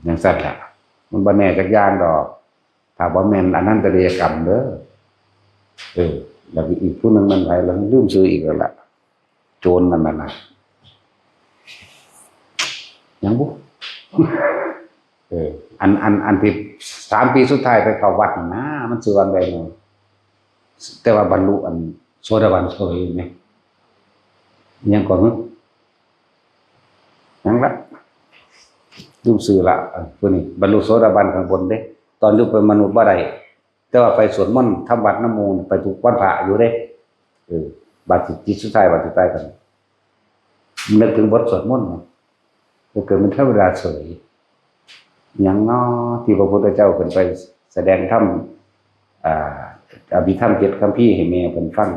อย่างสั่นแหละมันบ่แน่จักอย่างดอกถ้าบ่แม่นอนันตริยกรรมเด้อแล้วอีกผู้นึงมันไปแล้วลืมชื่ออีกแล้วล่ะโจรนั่นน่ะยังบ่อันที่3 ปีสุดท้ายไปเข้าวัดนะมันชื่อวันใดเนาะแต่ว่าบรรลุอันโสดาบันเฉยมั้ยยังก่อนยังละดูสื่อละตัวนี้บรรลุโสดาบันข้างบนเด้ตอนอยู่เป็นมนุษย์บ่ได้แต่ว่าไปสวดมนต์ทำวัดน้ำมูลไปทุกวันพระอยู่เด้บัดจิตสุดท้ายบัดสุดท้ายกันนึกถึงบทสวดมนต์ก็เกิดเป็นเทวดาเฉยอย่างน้อที่พระพุทธเจ้าเพิ่นไปแสดงธรรมอภิธรรม7คัมภีร์ให้แม่เพิ่นฟัง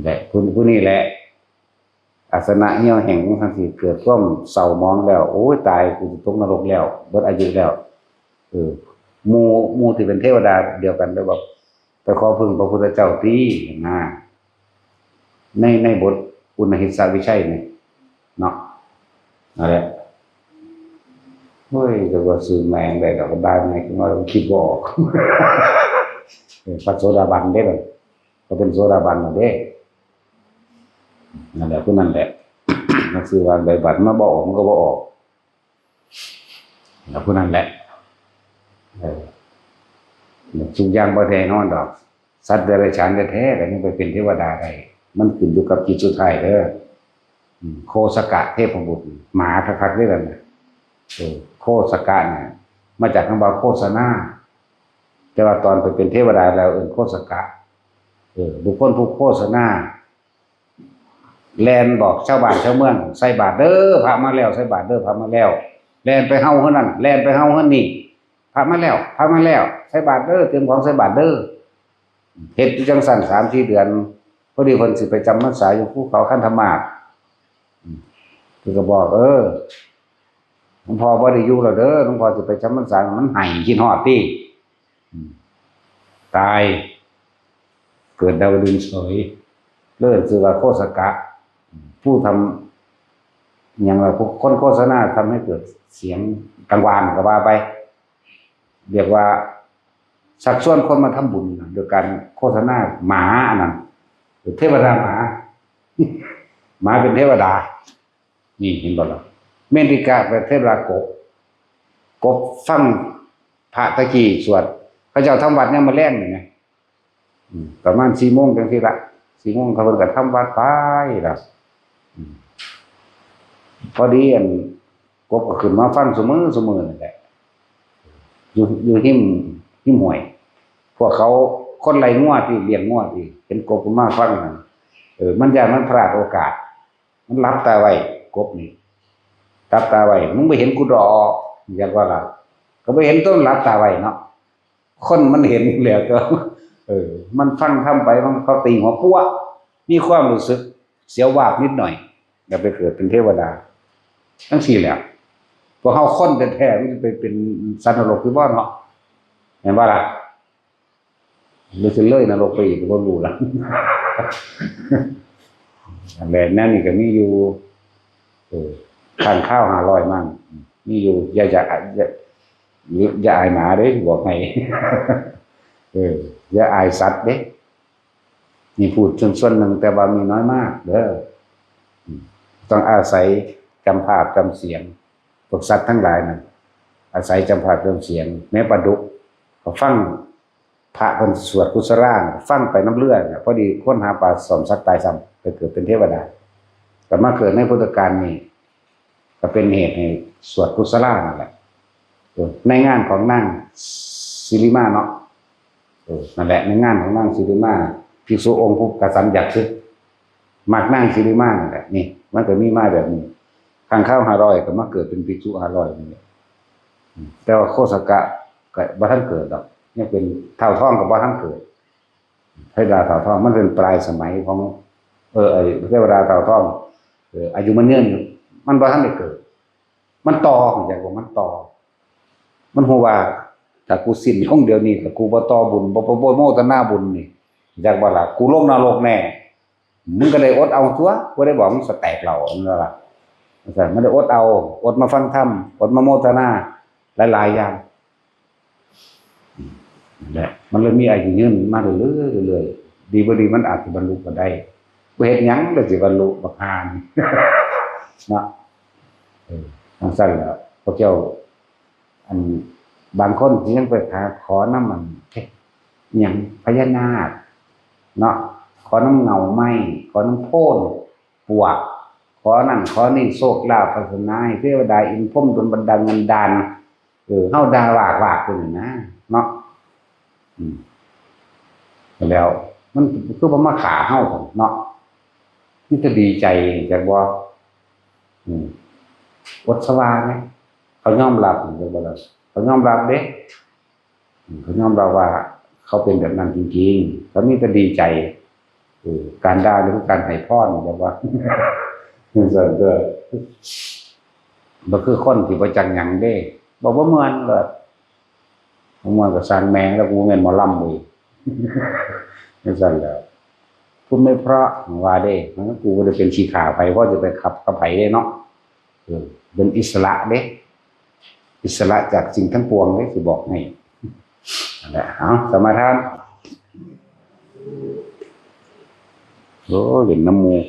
แหละผู้นี้แหละอาสนะเหี่ยวแห้งทั้งที่เกิดความเศร้ามองแล้วโอ้ยตายกูจะตกนรกแล้วเบิดอายุแล้วหมู่ที่เป็นเทวดาเดียวกันแล้วแบบไปขอพึ่งพระพุทธเจ้าที่นะในบทอุณหิสาวิชัยนี่เนาะนั่นแหละเฮ้ยจะว่าซื้อแมงได้ดอกได้ไงคือว่าคิดบ่ออกพระโสดาบันเด้อก็เป็นโสดาบันเด้นั่นแหละผู้นั้นแหละนักสื่อวางใบบัตรมาบอกมันก็บอกออกแล้วผู้นั้นแหละทุกอย่างบ่แท้นอนดอกสัตว์เดรัจฉานแท้ๆแต่ยังไปเป็นเทวดาได้มันขึ้นอยู่กับจิตสุดท้ายเด้อโคสกะเทพบุตรหมาคักๆด้วยกันนะโคสกะเนี่ยมาจากคำว่าโฆษณาแต่ว่าตอนไปเป็นเทวดาแล้วโคสกะบุคคลผู้โฆษณาแลนบอกชาวบ้านชาวเมืองใส่บาตรเด้อพระมาแล้วใส่บาตรเด้อพระมาแล้วแลนไปเฮาเฮือนนั่นแลนไปเฮาเฮือนนี่พระมาแล้วใส่บาตรเด้อเตรียมของใส่บาตรเด้อเฮ็ดอยู่จังซั่น 3-4 เดือนพอดีเพิ่นสิไปจำพรรษาอยู่ภูเขาคันธมาศเพิ่นก็บอกหลวงพ่อบ่ได้อยู่แล้วเด้อหลวงพ่อสิไปจำพรรษามันให้คิดฮอดติตายเกิดดาวดึงเฉยเลิศชื่อว่าโคสกะผู้ทำอย่างไรพวกคนโฆษณาทำให้เกิดเสียงกังวานก็ว่าไปเรียกว่าสักส่วนคนมาทำบุญโดยการโฆษณาหมาอันนั้นเทวดาหมาเป็นเทวดานี่เห็นบ่ล่ะเมริกาเป็นเทวดาโก กบฟังพระตะกี้สวดพระเจ้าทำวัดเนี่ยมาแล่นอย่างไงประมาณ4 โมงจังซี่ละ4 โมงเขาเพิ่นก็ทำวัดไปล่ะพอดีกบก็ขึ้นมาฟังเสมอนั่นแหละอยู่หิมห้วยพวกเขาคนไล่งัวที่เลี้ยงงัวที่เห็นกบมาฟังนั่นมันอยากมันพลาดโอกาสมันรับตาไว้กบนี่รับตาไว้มึงไม่เห็นกูดอกอยากว่าล่ะก็ไม่เห็นต้นรับตาไว้เนาะคนมันเห็นแล้วก็มันฟังทำไปมันเขาตีหัวปั้วมีความรู้สึกเสียววาบนิดหน่อยอย่าไปเกิดเป็นเทวดาทั้งสี่แหละพอเขาค้นแท้ๆมันจะไปเป็นสัตว์นรกที่บ้านเนาะเห็นว่าล่ะหรือจะเลื่อยนรกไปอีกก็รู้ละแบบนั้นนี่ก็มีอยู่ทานข้าว500มั่งมีอยู่อย่าอายหมาเด้บอกให้อย่าอายสัตว์เด้นี่พูดส่วนหนึ่งแต่ว่ามีน้อยมากเด้อต้องอาศัยจำภาพจำเสียงพวกสัตว์ทั้งหลายนั่นอาศัยจำภาพจำเสียงแม้ปลาดุกก็ฟังพระคนสวดกุศลาฟังไปน้ำเลือดพอดีค้นหาปลาสมสัตว์ตายซ้ำไปเกิดเป็นเทวดาแต่มาเกิดในพุทธกาลนี่ก็เป็นเหตุให้สวดกุศลานั่นแหละในงานของนางสิริมาเนาะนั่นแหละในงานของนางสิริมาภิกษุองค์ผู้กษัตริย์อยากซื้อมากนางสิริมานั่นแหละนี่มันก็มีมาแบบนี้ข้างข้าว500ก็มาเกิดเป็นภิกษุ500นี่แต่ว่าโคสกะก็บ่ทันเกิดดอกนี่เป็นเท่าท้องกับบ่ทันเกิดเทวดาเท่าท้องมันเป็นปลายสมัยของไอ้เทวดาเท่าท้องอายุมันยืนมันบ่ทันได้เกิดมันต่ออย่างว่ามันต่อมันฮู้ว่าถ้ากูสิ้นลงเดี๋ยวนี้ถ้ากูบ่ต่อบุญบ่โมทนาบุญนี่อยากว่าล่ะกูลงนรกแน่มึงก็ได้อดเอาตัวบ่ได้บอกมึงสแตกเหล่านั่นล่ะมันได้อดเอาอดมาฟังธรรมอดมาโมทนาหลายๆอย่างแหละมันเลยมีอายุยืนมาเรื่อยๆดีบ่ดีมันอาจจะบรรลุก็ได้บ่เฮ็ดหยังก็สิบรรลุบักหานเนาะจังซั่นแหละพวกเจ้าบางคนที่ยังไปขอน้ำมันอย่างพญานาคเนาะขอน้ำเงาไม้ขอน้ำโพนปวกขอนั่นขอนี่โชคลาภพัฒนาให้เทวดาอินพรหมดลบันดาลเงินดานเฮาดาวากๆนี่นะเนาะแล้วมันคือบ่มาขาเฮาเนาะนี่จะดีใจจักบ่อดสวาไหมเขายอมรับจักบ่ล่ะเขายอมรับเด้เขายอมรับว่าเขาเป็นแบบนั้นจริงๆเขามีแต่ดีใจการด่าหรือการให้พรแบบว่าส่วนตัวบ่คือคนที่บ่จักหยังเด้บ่เหมือนเลยมันก็สร้างแมงแล้วกูเงินหมอลำอีกนั่นสั่นแล้วพูดไม่เพราะว่าเด้มันกูก็จะเป็นชีขาไปเพราะจะไปขับกับไผได้เนาะเป็นอิสระเด้อิสระจากสิ่งทั้งปวงเด้สิบอกให้นั่นแหละเอาสมาทานโอ้เห็นน้ำมูก